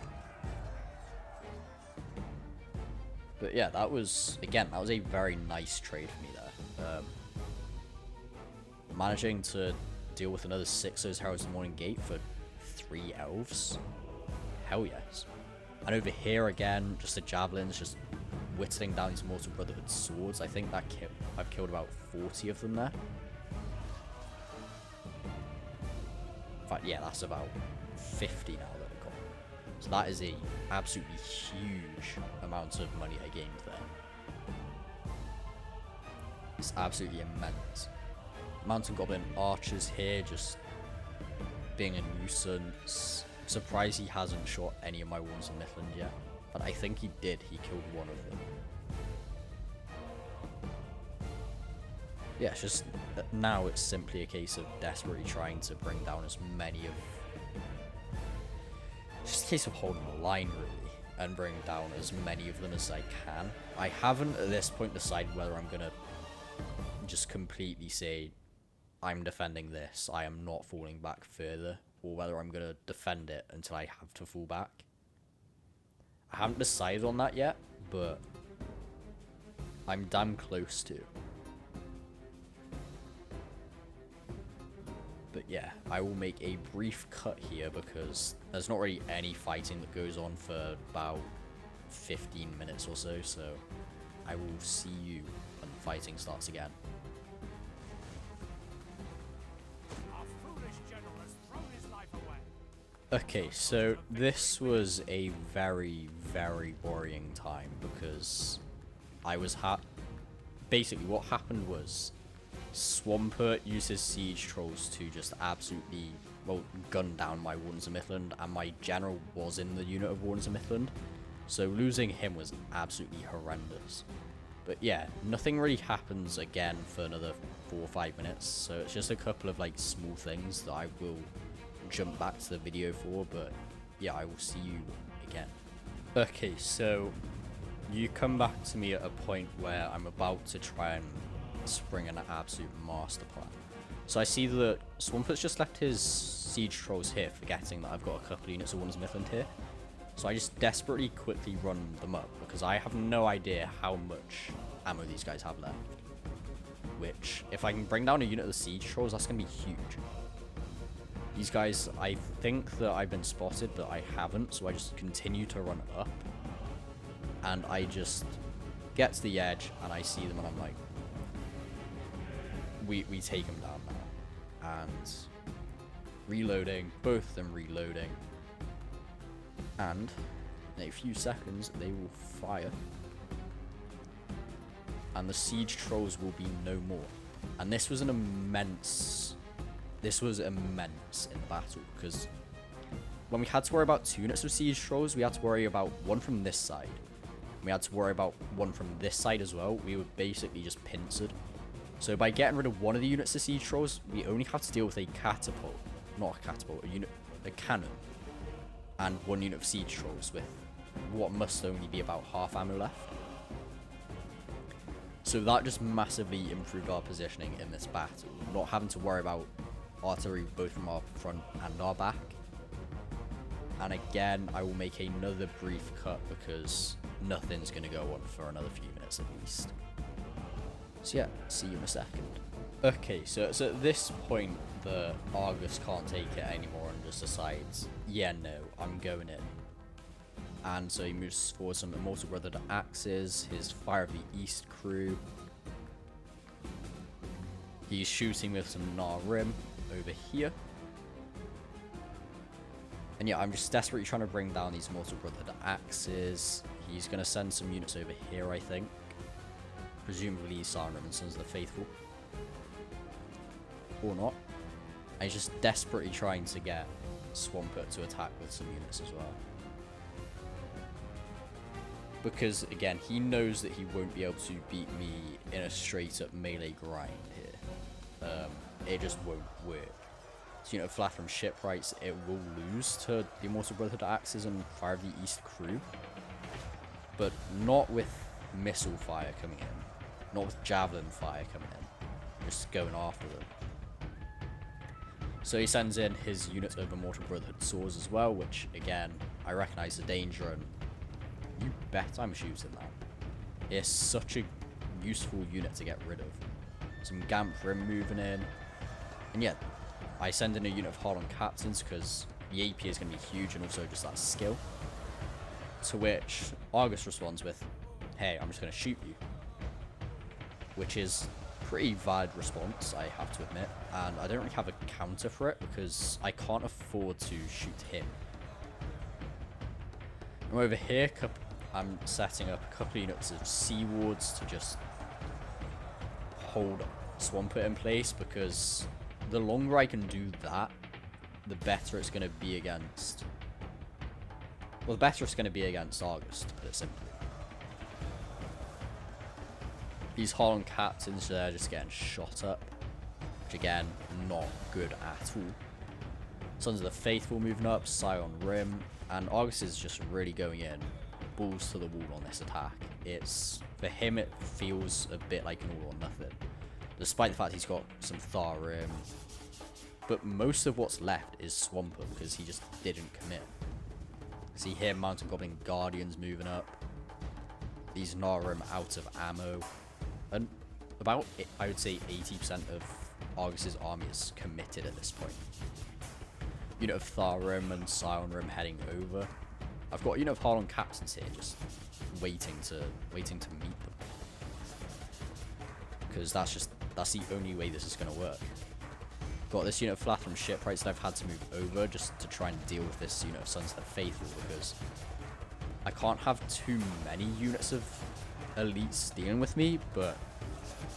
But yeah, that was, again, that was a very nice trade for me there. Managing to deal with another 6 of those Heralds of the Morning Gate for 3 elves. Hell yes. And over here again, just the javelins, just whittling down these Mortal Brotherhood swords. I think that I've killed about 40 of them there. In fact, yeah, that's about 50 now that I've got. So that is a absolutely huge amount of money I gained there. It's absolutely immense. Mountain Goblin archers here just being a nuisance. Surprised he hasn't shot any of my ones in Midland yet. But I think he did. He killed one of them. Yeah, it's just now it's simply a case of desperately trying to bring down as many of... It's just a case of holding the line, really, and bring down as many of them as I can. I haven't at this point decided whether I'm going to just completely say, I'm defending this, I am not falling back further, or whether I'm going to defend it until I have to fall back. I haven't decided on that yet, but I'm damn close to. But yeah, I will make a brief cut here because there's not really any fighting that goes on for about 15 minutes or so, so I will see you when the fighting starts again. Okay, so this was a very, very worrying time because I was basically what happened was Swampert used his siege trolls to just absolutely, well, gun down my Wardens of Midland, and my general was in the unit of Wardens of Midland, so losing him was absolutely horrendous. But yeah, nothing really happens again for another 4 or 5 minutes, so it's just a couple of like small things that I will jump back to the video for, but yeah, I will see you again. Okay, so you come back to me at a point where I'm about to try and spring an absolute master plan. So I see that Swampert's just left his siege trolls here, forgetting that I've got a couple of units of Wardens of Midland here. So I just desperately quickly run them up because I have no idea how much ammo these guys have left. Which, if I can bring down a unit of the siege trolls, that's going to be huge. These guys, I think that I've been spotted, but I haven't, so I just continue to run up. And I just get to the edge, and I see them, and I'm like, we take them down now. And reloading, both of them reloading. And in a few seconds, they will fire. And the siege trolls will be no more. And this was immense in the battle, because when we had to worry about 2 units of siege trolls, we had to worry about one from this side. We had to worry about one from this side as well. We were basically just pincered. So by getting rid of one of the units of siege trolls, we only have to deal with a catapult, not a catapult, a cannon, and 1 unit of siege trolls with what must only be about half ammo left. So that just massively improved our positioning in this battle, not having to worry about artillery both from our front and our back. And again, I will make another brief cut because nothing's going to go on for another few minutes at least. So yeah, see you in a second. Okay, so it's at this point that Argus can't take it anymore and just decides, yeah, no, I'm going in. And so he moves forward some Immortal Brotherhood axes, his Fire of the East crew. He's shooting with some Narim over here. And yeah, I'm just desperately trying to bring down these Immortal Brotherhood axes. He's going to send some units over here, I think. Presumably Sarum and Sons of the Faithful. Or not. And he's just desperately trying to get Swampert to attack with some units as well. Because, again, he knows that he won't be able to beat me in a straight-up melee grind here. It just won't work. So, you know, flat from shipwrights, it will lose to the Immortal Brotherhood axes and Fire of the East crew. But not with missile fire coming in. Not with javelin fire coming in. Just going after them. So he sends in his unit of Immortal Brotherhood swords as well, which, again, I recognise the danger, and you bet I'm shooting that. It's such a useful unit to get rid of. Some Gamp Rim moving in. And yeah, I send in a unit of Harlon Captains because the AP is going to be huge, and also just that skill. To which Argus responds with, hey, I'm just going to shoot you. Which is pretty valid response, I have to admit. And I don't really have a counter for it because I can't afford to shoot him. And over here, I'm setting up a couple of units of Sea Wards to just hold Swampert in place, because the longer I can do that, the better it's going to be against... Well, the better it's going to be against Argus, to put it simply. These Harlon Captains there just getting shot up, which again, not good at all. Sons of the Faithful moving up, Scion Rim, and Argus is just really going in, balls to the wall on this attack. For him, it feels a bit like an all or nothing, despite the fact he's got some Thar Rim. But most of what's left is Swampert because he just didn't commit. See here, Mountain Goblin Guardians moving up. These Narum out of ammo. And about, I would say, 80% of Argus's army is committed at this point. Unit of Thar Rim and Scion Rim heading over. I've got a unit of Harlon Captains here just waiting to meet them. Because that's the only way this is going to work. Got this unit of Flathram Shipwrights that I've had to move over just to try and deal with this unit of Sons of the Faithful, because I can't have too many units of elites dealing with me, but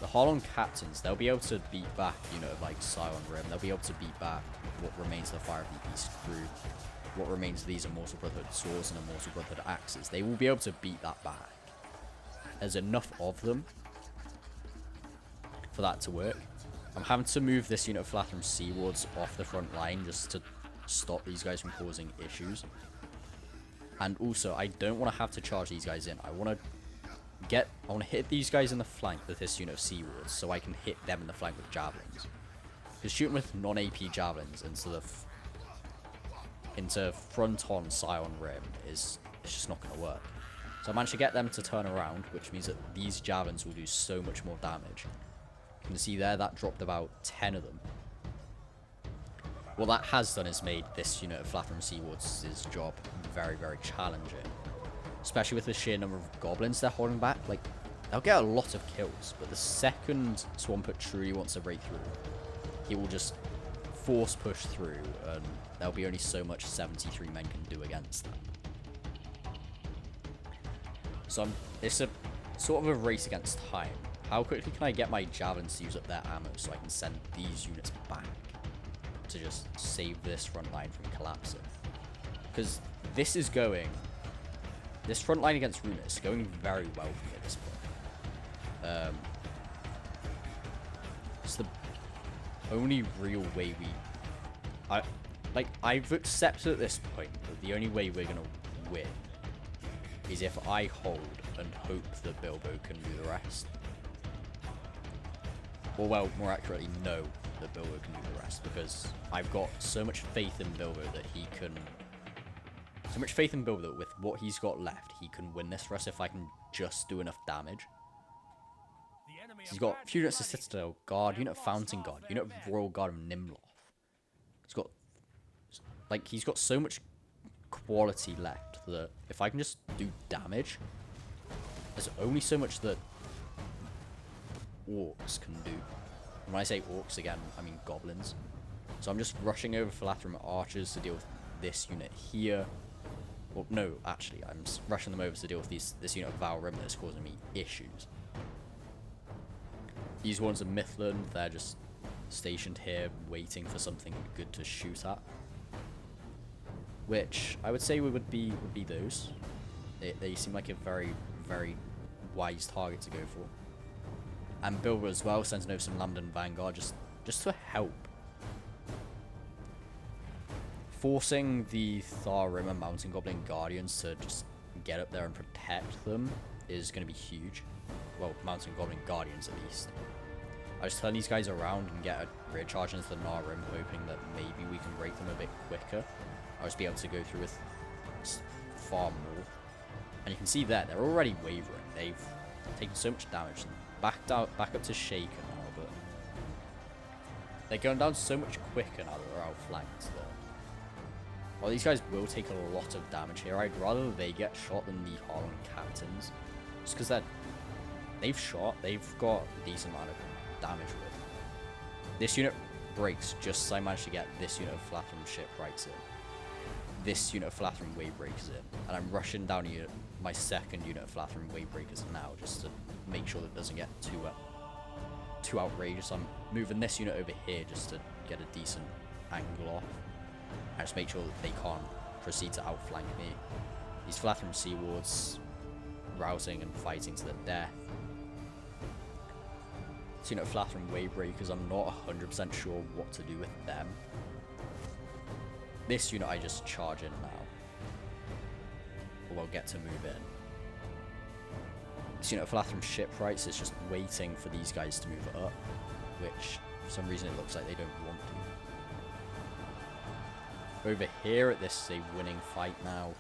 the Harlon Captains, they'll be able to beat back unit of like Scion Rim, they'll be able to beat back what remains of the Fire of the East crew, what remains of these Immortal Brotherhood swords and Immortal Brotherhood axes. They will be able to beat that back. There's enough of them for that to work. I'm having to move this unit of Flathram Sea Wards off the front line just to stop these guys from causing issues. And also, I don't want to have to charge these guys in. I want to hit these guys in the flank with this unit of Sea Wards, so I can hit them in the flank with javelins. Because shooting with non-AP javelins into front-on Scion Rim it's just not going to work. So I managed to get them to turn around, which means that these javelins will do so much more damage. You can see there, that dropped about 10 of them. What that has done is made this unit of Flathram Sea Wards' job very, very challenging. Especially with the sheer number of goblins they're holding back. Like, they'll get a lot of kills, but the second Swampert truly wants to break through, he will just force push through, and there'll be only so much 73 men can do against that. So it's a sort of a race against time. How quickly can I get my javelins to use up their ammo so I can send these units back to just save this front line from collapsing? Because this front line against Rhun is going very well for me at this point. It's the only real way I've accepted at this point that the only way we're gonna win is if I hold and hope that Bilbo can do the rest. Or, well, more accurately, know that Bilbo can do the rest, because I've got so much faith in Bilbo that he can... So much faith in Bilbo that with what he's got left, he can win this for us if I can just do enough damage. He's got a few units of Citadel Guard, unit of Fountain Guard, unit of Royal Guard of Nimloth. He's got so much quality left that if I can just do damage, there's only so much that orcs can do. And when I say orcs again, I mean goblins. So I'm just rushing over Flathram Archers to deal with this unit here. Well, no, actually, I'm rushing them over to deal with this unit of Val Rim that's causing me issues. These ones are Mithlund, they're just stationed here waiting for something good to shoot at. Which I would say would be those. They seem like a very, very wise target to go for. And Bilbo as well, sending over some Lamedon Vanguard just to help. Forcing the Thar Rim and Mountain Goblin Guardians to just get up there and protect them is going to be huge. Well, Mountain Goblin Guardians at least. I just turn these guys around and get a rear charge into the Nar Rim, hoping that maybe we can break them a bit quicker. I'll just be able to go through with far more. And you can see there, they're already wavering. taking so much damage. Back up to shaken now, but they're going down so much quicker now that we're outflanked. Well, these guys will take a lot of damage here. I'd rather they get shot than the Harlan captains, just because they've got a decent amount of damage with. This unit breaks just as I managed to get this unit of Flatham shipwrights in. This unit of Flatham Waybreakers in, and I'm rushing down my second unit of Flatham Waybreakers now, just to make sure that it doesn't get too outrageous. I'm moving this unit over here just to get a decent angle off, and just make sure that they can't proceed to outflank me. These Flatham Sea Wards rousing and fighting to the death. This unit of Flatham Waybreakers, I'm not 100% sure what to do with them. This unit I just charge in now. Or I'll get to move in. This unit of Flatham Shipwrights is just waiting for these guys to move up, which for some reason it looks like they don't want to. Over here at this is a winning fight now.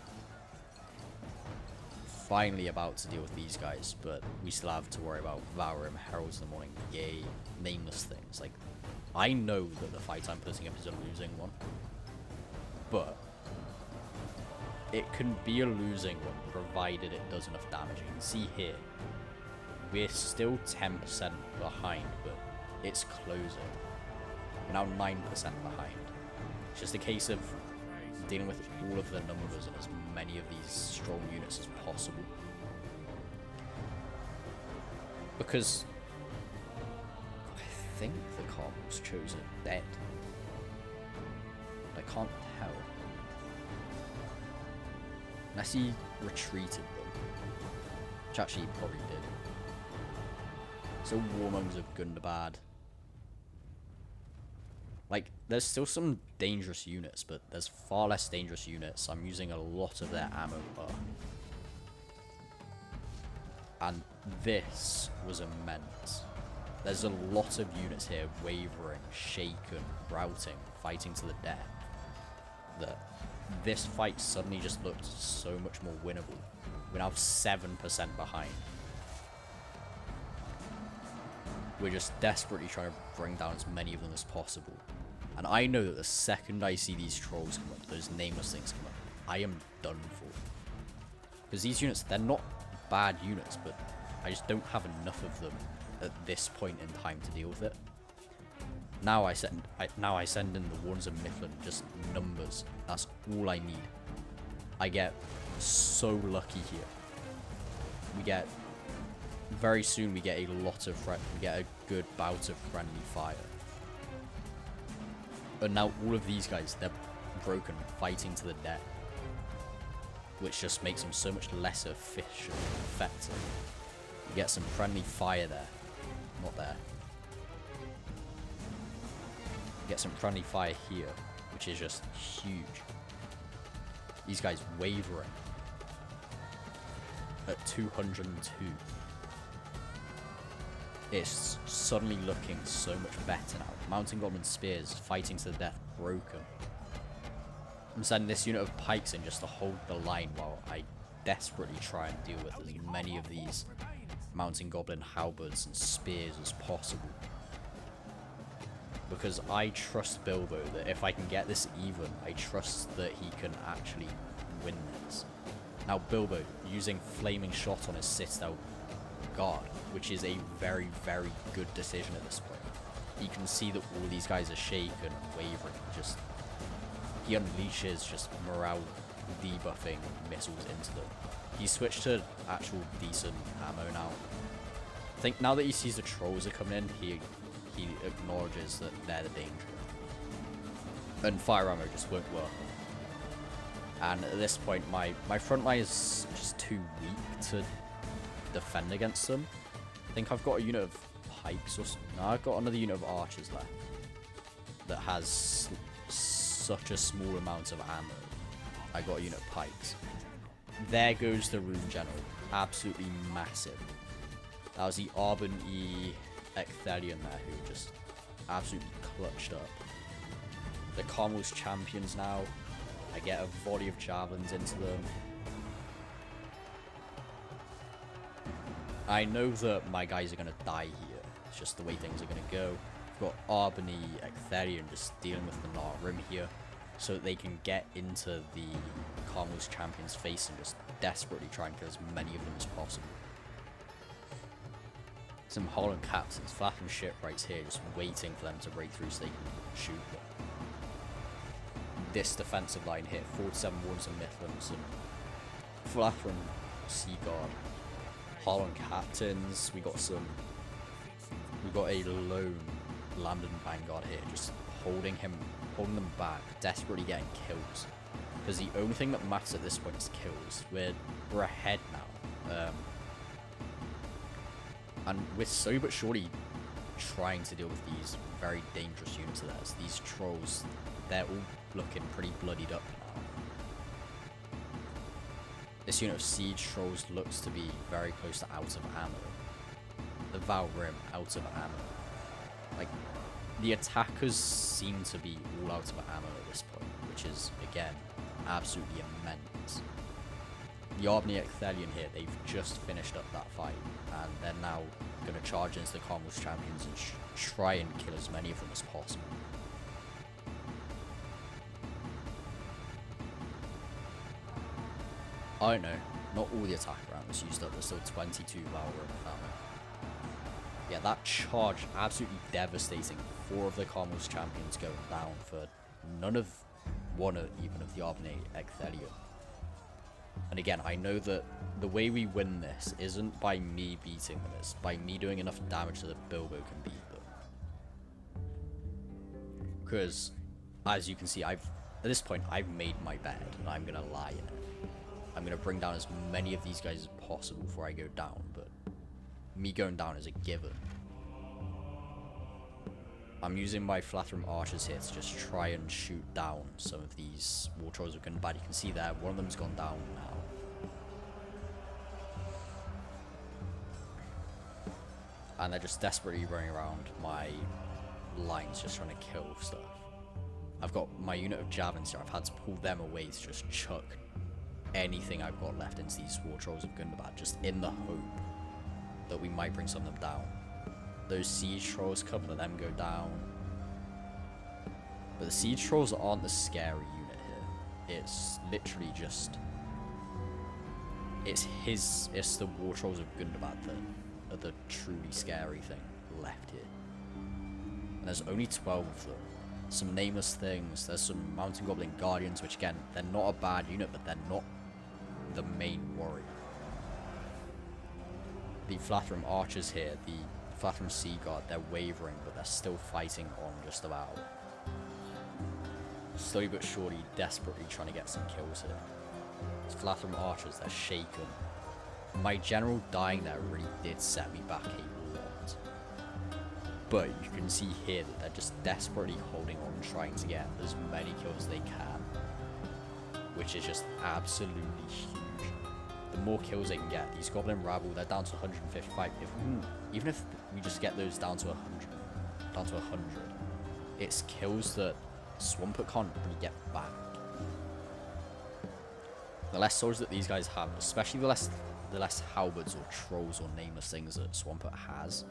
Finally about to deal with these guys, but we still have to worry about Valrim, Heralds of the Morning, yay, nameless things. Like, I know that the fight I'm putting up is a losing one, but it can be a losing one provided it does enough damage. You can see here, we're still 10% behind, but it's closing. We're now 9% behind. It's just a case of dealing with all of the numbers and as many of these strong units as possible. Because I think the Cardinals chose it dead. But I can't tell. Unless he retreated them. Which actually he probably did. So Warmongs of Gundabad. Like, there's still some dangerous units, but there's far less dangerous units. I'm using a lot of their ammo up. And this was immense. There's a lot of units here wavering, shaken, routing, fighting to the death. That this fight suddenly just looked so much more winnable. We're now 7% behind. We're just desperately trying to bring down as many of them as possible. And I know that the second I see these trolls come up, those nameless things come up, I am done for. Because these units, they're not bad units, but I just don't have enough of them at this point in time to deal with it. Now I send in the Warns of Mifflin, just numbers. That's all I need. I get so lucky here. Very soon we get a good bout of friendly fire. And now all of these guys, they're broken, fighting to the death. Which just makes them so much less efficient and effective. You get some friendly fire there. Not there. You get some friendly fire here, which is just huge. These guys wavering at 202. It's suddenly looking so much better now. Mountain Goblin Spears fighting to the death, broken. I'm sending this unit of pikes in just to hold the line while I desperately try and deal with as many of these Mountain Goblin halberds and spears as possible. Because I trust Bilbo that if I can get this even, I trust that he can actually win this. Now Bilbo, using Flaming Shot on his Citadel Guard, which is a very, very good decision at this point. You can see that all these guys are shaken and wavering. He unleashes just morale debuffing missiles into them. He switched to actual decent ammo now. I think now that he sees the trolls are coming in, he acknowledges that they're the danger. And fire ammo just won't work. And at this point, my front line is just too weak to defend against them. I think I've got a unit of pikes or no, I've got another unit of archers left that has such a small amount of ammo. I got a unit of pikes. There goes the Rune General, absolutely massive. That was the Arbon E Ecthelion there who just absolutely clutched up. The Carmel's champions now. I get a volley of javelins into them. I know that my guys are going to die here. It's just the way things are going to go. We've got Albany, Ecthelion just dealing with the Rim here, so that they can get into the Carmel's Champion's face and just desperately try and kill as many of them as possible. Some Holland captains, Flatham shipwrights here, just waiting for them to break through so they can shoot them. This defensive line here, 47 Wards and Midlands, and Flatham Seaguard, Holland captains. We got a lone London vanguard here, just holding them back, desperately getting kills. Because the only thing that matters at this point is kills. We're ahead now. And we're slowly but surely trying to deal with these very dangerous units of theirs. These trolls, they're all looking pretty bloodied up now. This unit of siege trolls looks to be very close to out of ammo. The Val Rim out of ammo. Like, the attackers seem to be all out of ammo at this point, which is, again, absolutely immense. The Albany Ecthelion here, they've just finished up that fight, and they're now going to charge into the Carmel's Champions and try and kill as many of them as possible. I don't know, not all the attack round was used up, there's still 22 Val Rim of ammo. Yeah, that charge, absolutely devastating. 4 of the Carmel's Champions going down for one even of the Albany Ecthelion. And again, I know that the way we win this isn't by me beating them, it's by me doing enough damage so that Bilbo can beat them. Because, as you can see, at this point, I've made my bed, and I'm going to lie in it. I'm going to bring down as many of these guys as possible before I go down, but me going down is a given. I'm using my Flatham archers here to just try and shoot down some of these war trolls of Gundabad. You can see there, one of them's gone down now. And they're just desperately running around my lines just trying to kill stuff. I've got my unit of javelins here. I've had to pull them away to just chuck anything I've got left into these war trolls of Gundabad, just in the hope that we might bring some of them down. Those siege trolls, a couple of them go down. But the siege trolls aren't the scary unit here. It's literally just... It's the war trolls of Gundabad that are the truly scary thing left here. And there's only 12 of them. Some nameless things, there's some Mountain Goblin Guardians, which again, they're not a bad unit, but they're not the main warrior. The Flatham archers here, the Flatham Sea Guard, they're wavering, but they're still fighting on just about. Slowly but surely, desperately trying to get some kills here. These Flatham archers, they're shaken. My general dying there really did set me back a lot. But you can see here that they're just desperately holding on, trying to get as many kills as they can. Which is just absolutely huge. The more kills they can get, these Goblin Rabble, they're down to 155. Even if we just get those down to 100, it's kills that Swampert can't really get back. The less soldiers that these guys have, especially the less halberds or trolls or nameless things that Swampert has,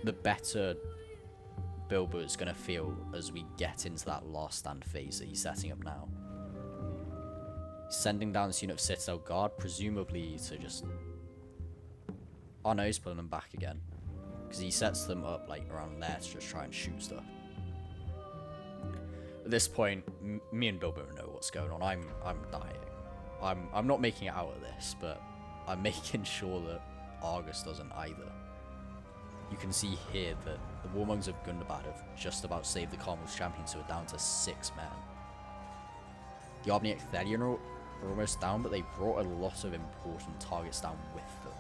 the better Bilbo is going to feel as we get into that last stand phase that he's setting up now. He's sending down this unit of Citadel Guard, presumably to just... Oh no, he's pulling them back again. Because he sets them up like around there to just try and shoot stuff. At this point, me and Bilbo know what's going on. I'm dying. I'm not making it out of this, but I'm making sure that Argus doesn't either. You can see here that the Warmonks of Gundabad have just about saved the Carmel's Champions, who are down to 6 men. The Albany Ecthelion are almost down, but they brought a lot of important targets down with them.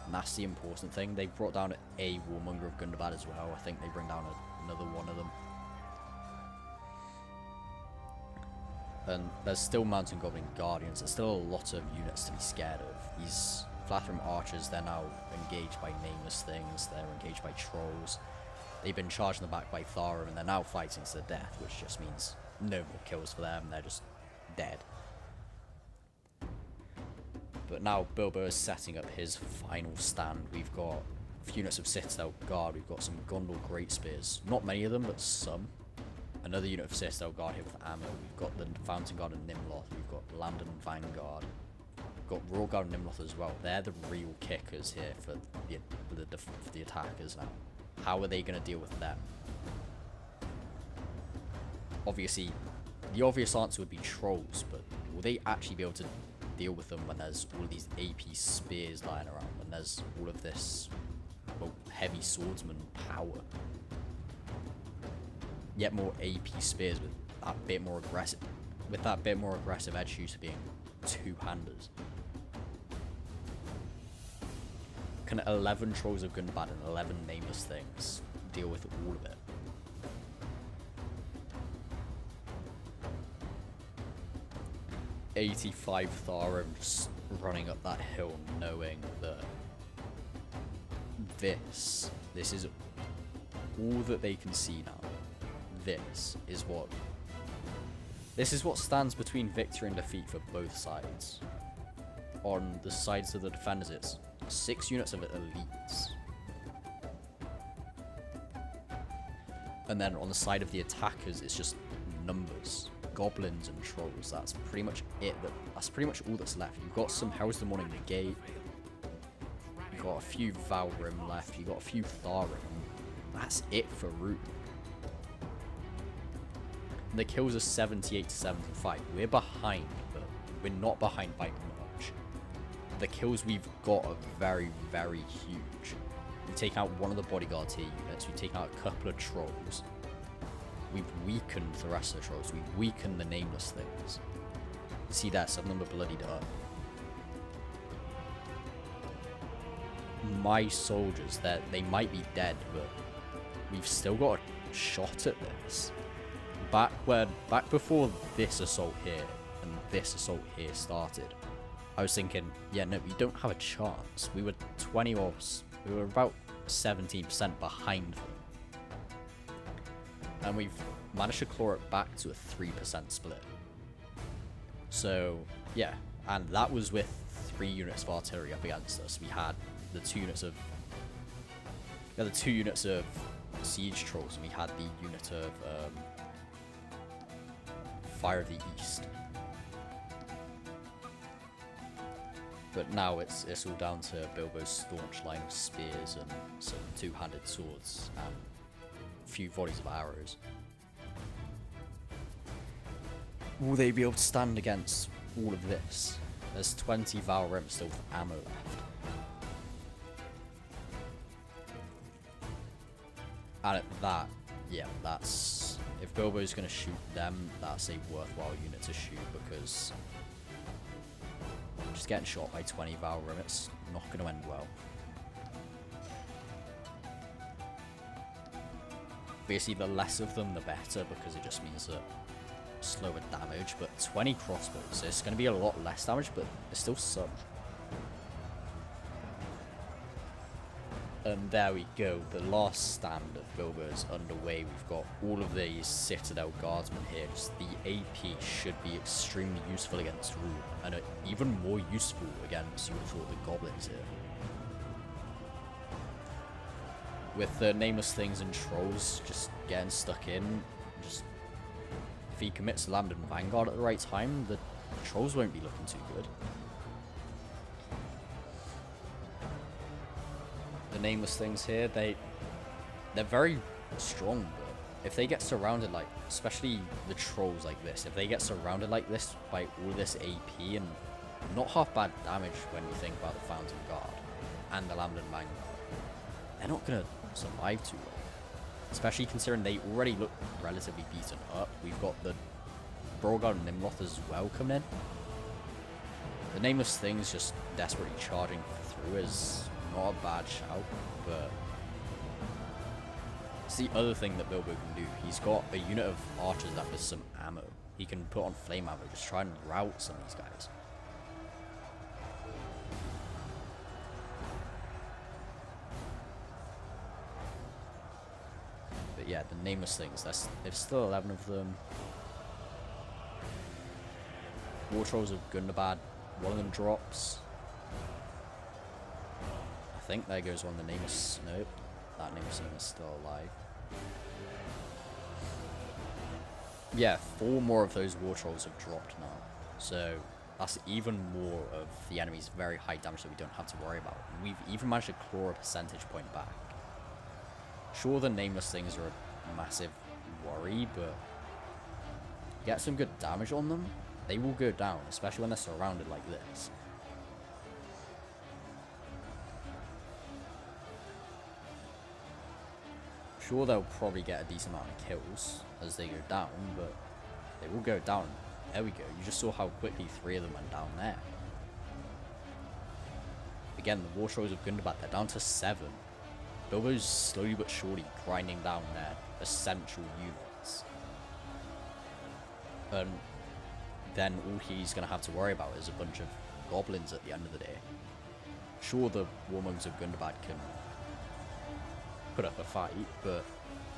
And that's the important thing. They brought down a Warmonger of Gundabad as well. I think they bring down another one of them. And there's still Mountain Goblin Guardians. There's still a lot of units to be scared of. These Flatham archers, they're now engaged by nameless things. They're engaged by trolls. They've been charged in the back by Tharum, and they're now fighting to the death, which just means no more kills for them. They're just dead. But now Bilbo is setting up his final stand. We've got a few units of Citadel Guard. We've got some Gondor Great Spears. Not many of them, but some. Another unit of Citadel Guard here with ammo. We've got the Fountain Guard and Nimloth. We've got Lindon and Vanguard. We've got Royal Guard and Nimloth as well. They're the real kickers here for the attackers now. How are they going to deal with them? Obviously, the obvious answer would be trolls, but will they actually be able to deal with them when there's all of these AP spears lying around, when there's all of this, well, heavy swordsman power? Yet more AP spears with that bit more aggressive edge shooter being two-handers. Can 11 Trolls of Gundabad and 11 Nameless Things deal with all of it? $85 Tharum just running up that hill, knowing that this is all that they can see now. This is what stands between victory and defeat for both sides. On the sides of the defenders, it's 6 units of elites. And then on the side of the attackers, it's just numbers. Goblins and trolls. That's pretty much it. That's pretty much all that's left. You've got some Heralds of the Morning Negate. You've got a few Valrim left. You've got a few Tharum. That's it for Rhun. The kills are 78 to 75. We're behind, but we're not behind by much. The kills we've got are very, very huge. We take out one of the bodyguards here units. We take out a couple of trolls. We've weakened the rest of the trolls. We've weakened the Nameless Things. See that? Some of them are bloodied up. My soldiers, they might be dead, but we've still got a shot at this. Back before this assault here and this assault here started, I was thinking, yeah, no, we don't have a chance. We were we were about 17% behind them. And we've managed to claw it back to a 3% split. So, yeah, and that was with 3 units of artillery up against us. We had the 2 units of siege trolls, and we had the unit of Fire of the East. But now it's all down to Bilbo's staunch line of spears and some 2-handed swords and few volleys of arrows. Will they be able to stand against all of this? There's 20 Valrim still with ammo left. And at that, yeah, that's... If Bilbo's going to shoot them, that's a worthwhile unit to shoot, because just getting shot by 20 Valrim, it's not going to end well. Obviously, the less of them, the better, because it just means that slower damage. But 20 crossbows, so it's going to be a lot less damage, but it's still some. And there we go. The last stand of Bilbo is underway. We've got all of these Citadel Guardsmen here. Just the AP should be extremely useful against Rhun, and even more useful against, you would have thought, the Goblins here. With the Nameless Things and Trolls just getting stuck in, just if he commits Lamedon and Vanguard at the right time, the Trolls won't be looking too good. The Nameless Things here, they're very strong, but if they get surrounded, like, especially the Trolls like this, if they get surrounded like this by all this AP, and not half bad damage when you think about the Fountain Guard and the Lamedon Vanguard, they're not going to survive too well. Especially considering they already look relatively beaten up. We've got the Beauregard and Nimloth as well coming in. The Nameless Things just desperately charging through is not a bad shout, but it's the other thing that Bilbo can do. He's got a unit of archers left with some ammo. He can put on flame ammo, just try and rout some of these guys. But yeah, the Nameless Things, there's still 11 of them. War Trolls of Gundabad, one of them drops. I think there goes one, the Nameless. Nope, that Nameless Thing is still alive. Yeah, 4 more of those war trolls have dropped now. So that's even more of the enemy's very high damage that we don't have to worry about. And we've even managed to claw a percentage point back. Sure, the Nameless Things are a massive worry, but get some good damage on them, they will go down, especially when they're surrounded like this. Sure, they'll probably get a decent amount of kills as they go down, but they will go down. There we go. You just saw how quickly 3 of them went down there. Again, the War Trolls of Gundabad, they're down to 7. Bilbo's slowly but surely grinding down their essential units. And then all he's going to have to worry about is a bunch of goblins at the end of the day. Sure, the Warmonks of Gundabad can put up a fight, but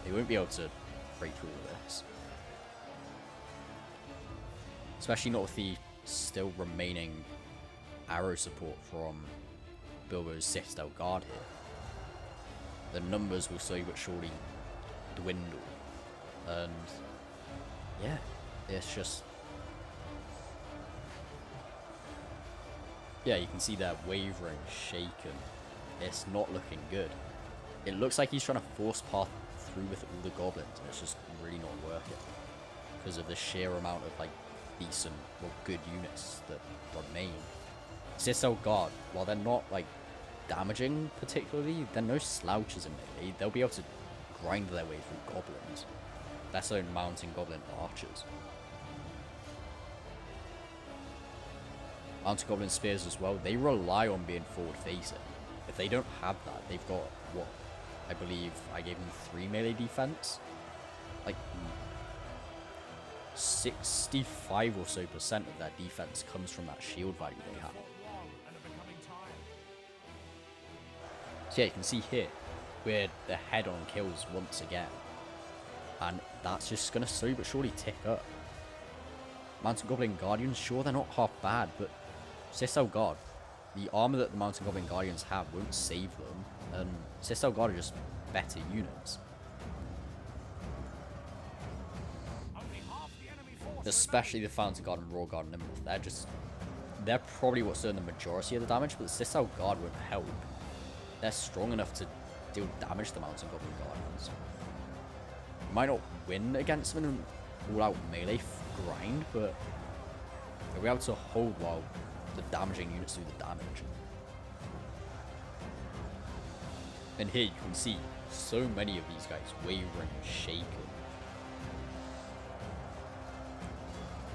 they won't be able to break through all this. Especially not with the still remaining arrow support from Bilbo's Citadel Guard here. The numbers will slowly but surely dwindle. And yeah, it's just... yeah, you can see they're wavering, shaken. It's not looking good. It looks like he's trying to force path through with all the goblins, and it's just really not working because of the sheer amount of like decent or good units that remain. Citadel Guard, while they're not like damaging particularly, they're no slouches in melee. They'll be able to grind their way through goblins. That's own mountain goblin archers. Mountain goblin spears as well, they rely on being forward facing. If they don't have that, they've got what? I believe I gave them 3 melee defense. Like 65 or so % of their defense comes from that shield value they have. So yeah, you can see here we're the head-on kills once again, and that's just gonna slowly but surely tick up. Mountain Goblin Guardians, sure they're not half bad, but Citadel Guard, the armor that the Mountain Goblin Guardians have won't save them, and Citadel Guard are just better units. Especially the Fountain Guard and Raw Guard and Nimble. They're probably what's doing the majority of the damage, but the Citadel Guard won't help. They're strong enough to deal damage to the Mountain Goblin Guardians. You might not win against them in an all-out melee grind, but they'll be able to hold while the damaging units do the damage. And here you can see so many of these guys wavering, shaking.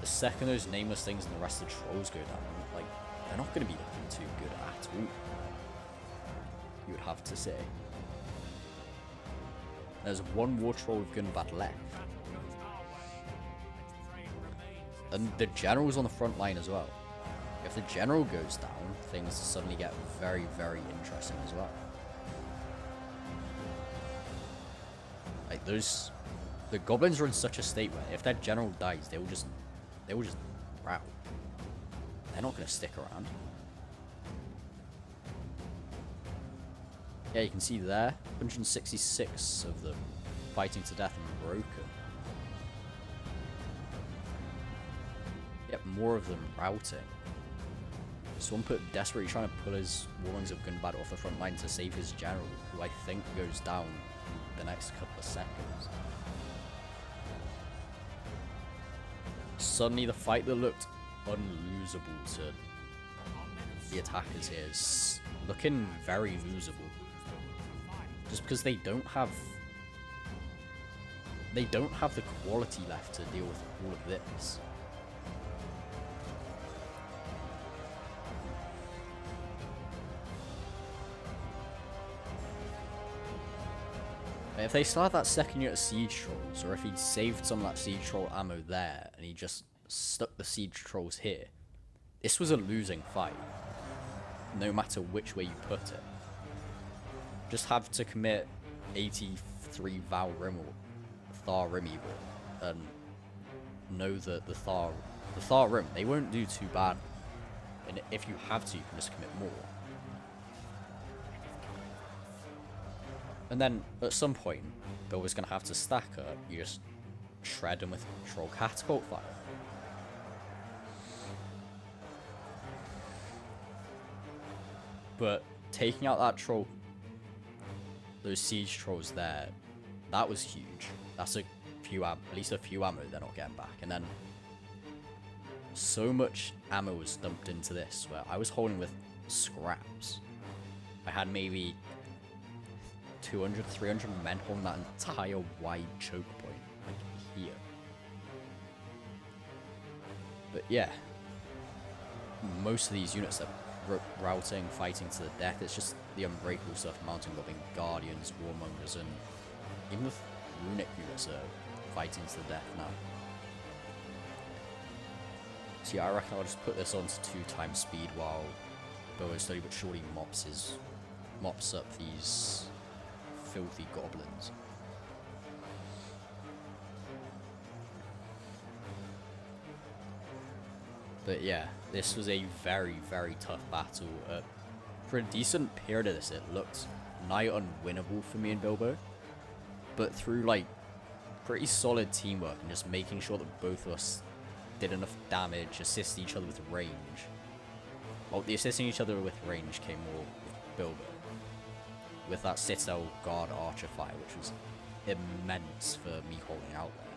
The second those Nameless Things and the rest of the trolls go down, like, they're not going to be looking too good at all, you would have to say. There's 1 War Troll of Gundabad left. And the general's on the front line as well. If the general goes down, things suddenly get very, very interesting as well. Like the goblins are in such a state where if their general dies, they will just rout. They're not going to stick around. Yeah, you can see there, 166 of them fighting to death and broken. Yep, more of them routing. Someone put desperately trying to pull his Warmonks of Gundabad off the front line to save his general, who I think goes down the next couple of seconds. Suddenly the fight that looked unlosable to the attackers here is looking very losable. Just because they don't have the quality left to deal with all of this. If they still had that second unit of siege trolls, or if he'd saved some of that siege troll ammo there and he just stuck the siege trolls here, this was a losing fight, no matter which way you put it. Just have to commit 83 Val Rim or Thar Rim even, and know that the Thar Rim, they won't do too bad And if you have to, you can just commit more. And then, at some point, Bill was going to have to stack up. You just shred them with Troll Catapult Fire. But taking out that troll, those siege trolls there, that was huge. That's a few, at least a few ammo they're not getting back. And then so much ammo was dumped into this where I was holding with scraps. I had maybe 200, 300 men holding that entire wide choke point, like here. But yeah, most of these units are routing, fighting to the death. It's just the unbreakable stuff, mountain goblin, guardians, warmongers, and even the runic units are fighting to the death now. So yeah, I reckon I'll just put this on to 2x speed while Boa slowly but surely mops up these filthy goblins. But yeah, this was a very, very tough battle. For a decent period of this, it looked nigh unwinnable for me and Bilbo. But through like pretty solid teamwork and just making sure that both of us did enough damage, assist each other with range. Well, the assisting each other with range came more with Bilbo. With that Citadel Guard Archer fire, which was immense for me holding out there.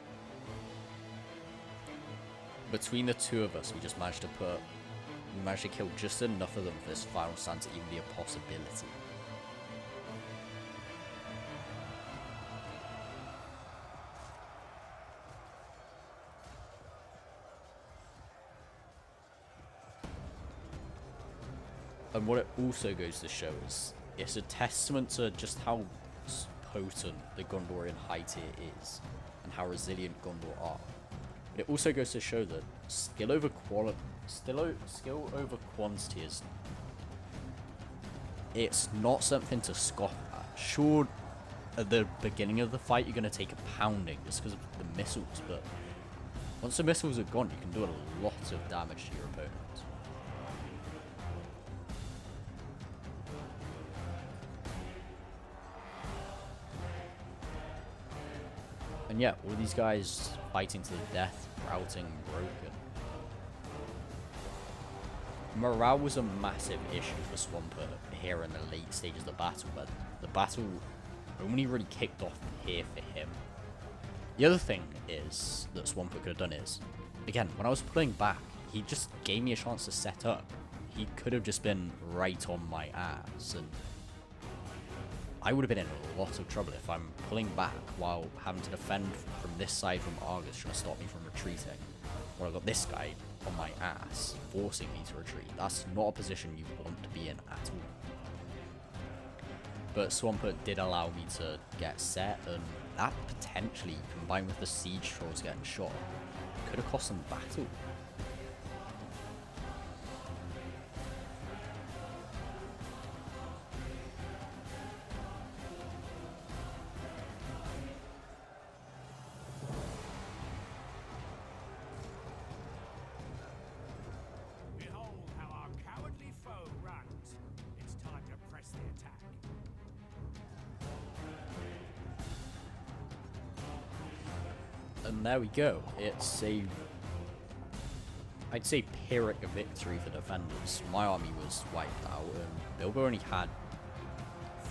Between the two of us, we managed to kill just enough of them for this final stand to even be a possibility. And what it also goes to show is, it's a testament to just how potent the Gondorian high tier is, and how resilient Gondor are. But it also goes to show that skill over quantity is, it's not something to scoff at. Sure, at the beginning of the fight you're going to take a pounding just because of the missiles, but once the missiles are gone, you can do a lot of damage to your opponent. And yeah, all these guys fighting to the death, routing, broken. Morale was a massive issue for Swampert here in the late stages of the battle, but the battle only really kicked off here for him. The other thing is that Swampert could have done is, again, when I was pulling back, he just gave me a chance to set up. He could have just been right on my ass, and I would have been in a lot of trouble if I'm pulling back while having to defend from this side from Argus trying to stop me from retreating. Or I've got this guy on my ass, forcing me to retreat. That's not a position you want to be in at all. But Swampert did allow me to get set, and that potentially, combined with the siege trolls getting shot, could have cost them battle. And there we go. It's a, I'd say, Pyrrhic victory for defenders. My army was wiped out, and Bilbo only had a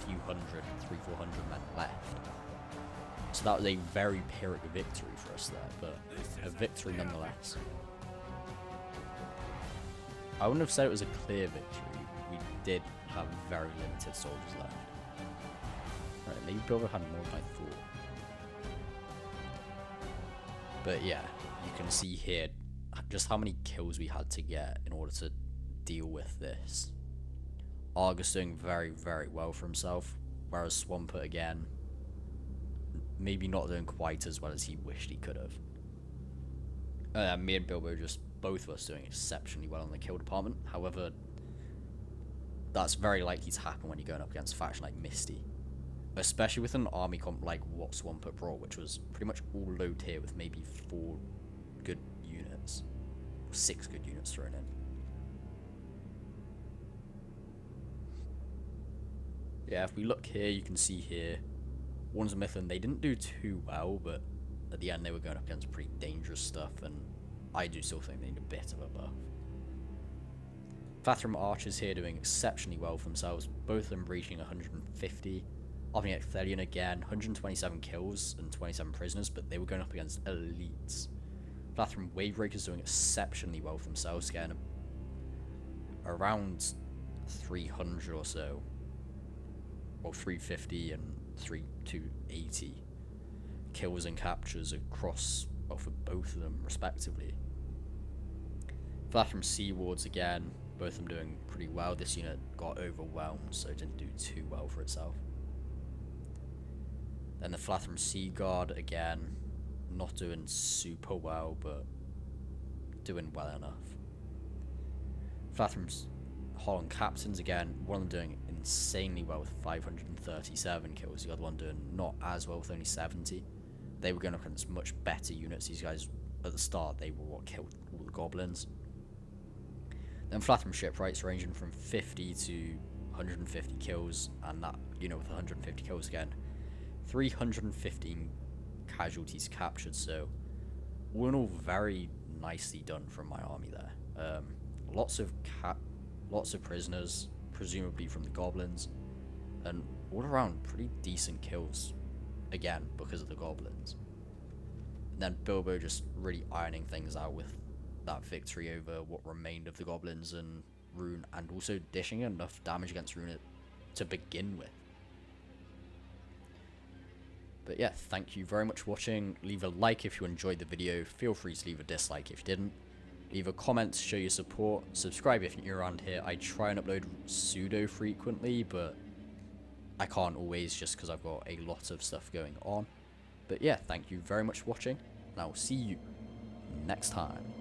few hundred, 300-400 men left. So that was a very Pyrrhic victory for us there, but a victory nonetheless. I wouldn't have said it was a clear victory. We did have very limited soldiers left. Right, maybe Bilbo had more than I thought. But yeah, you can see here just how many kills we had to get in order to deal with this. Argus doing very, very well for himself, whereas Swampert again, maybe not doing quite as well as he wished he could have. Me and Bilbo, just both of us doing exceptionally well in the kill department. However, that's very likely to happen when you're going up against a faction like Misty. Especially with an army comp like what Swampert brought, which was pretty much all low tier with maybe 4 good units. 6 good units thrown in. Yeah, if we look here, you can see here, Warns of Mithlin, they didn't do too well, but at the end they were going up against pretty dangerous stuff, and I do still think they need a bit of a buff. Flathrum Archers here doing exceptionally well for themselves, both of them reaching 150. Arviniac Thelion again, 127 kills and 27 prisoners, but they were going up against elites. Flathrum Wavebreakers doing exceptionally well for themselves, getting around 300 or so. Well, 350 and 280 kills and captures across, well, for both of them respectively. Flathrum Sea Wards again, both of them doing pretty well. This unit got overwhelmed, so it didn't do too well for itself. Then the Flathrum Sea Guard again, not doing super well, but doing well enough. Flathrum's Holland Captains again, one of them doing insanely well with 537 kills, the other one doing not as well with only 70. They were going up against much better units. These guys, at the start, they were what killed all the goblins. Then Flathrum Shipwrights ranging from 50 to 150 kills, and that unit with 150 kills again. 315 casualties captured, so all in all very nicely done from my army there. Lots of prisoners, presumably from the goblins, and all around pretty decent kills, again because of the goblins. And then Bilbo just really ironing things out with that victory over what remained of the goblins and Rhun, and also dishing enough damage against Rhun to begin with. But yeah, thank you very much for watching. Leave a like if you enjoyed the video. Feel free to leave a dislike if you didn't. Leave a comment to show your support. Subscribe if you're around here. I try and upload pseudo frequently, but I can't always just because I've got a lot of stuff going on. But yeah, thank you very much for watching, and I will see you next time.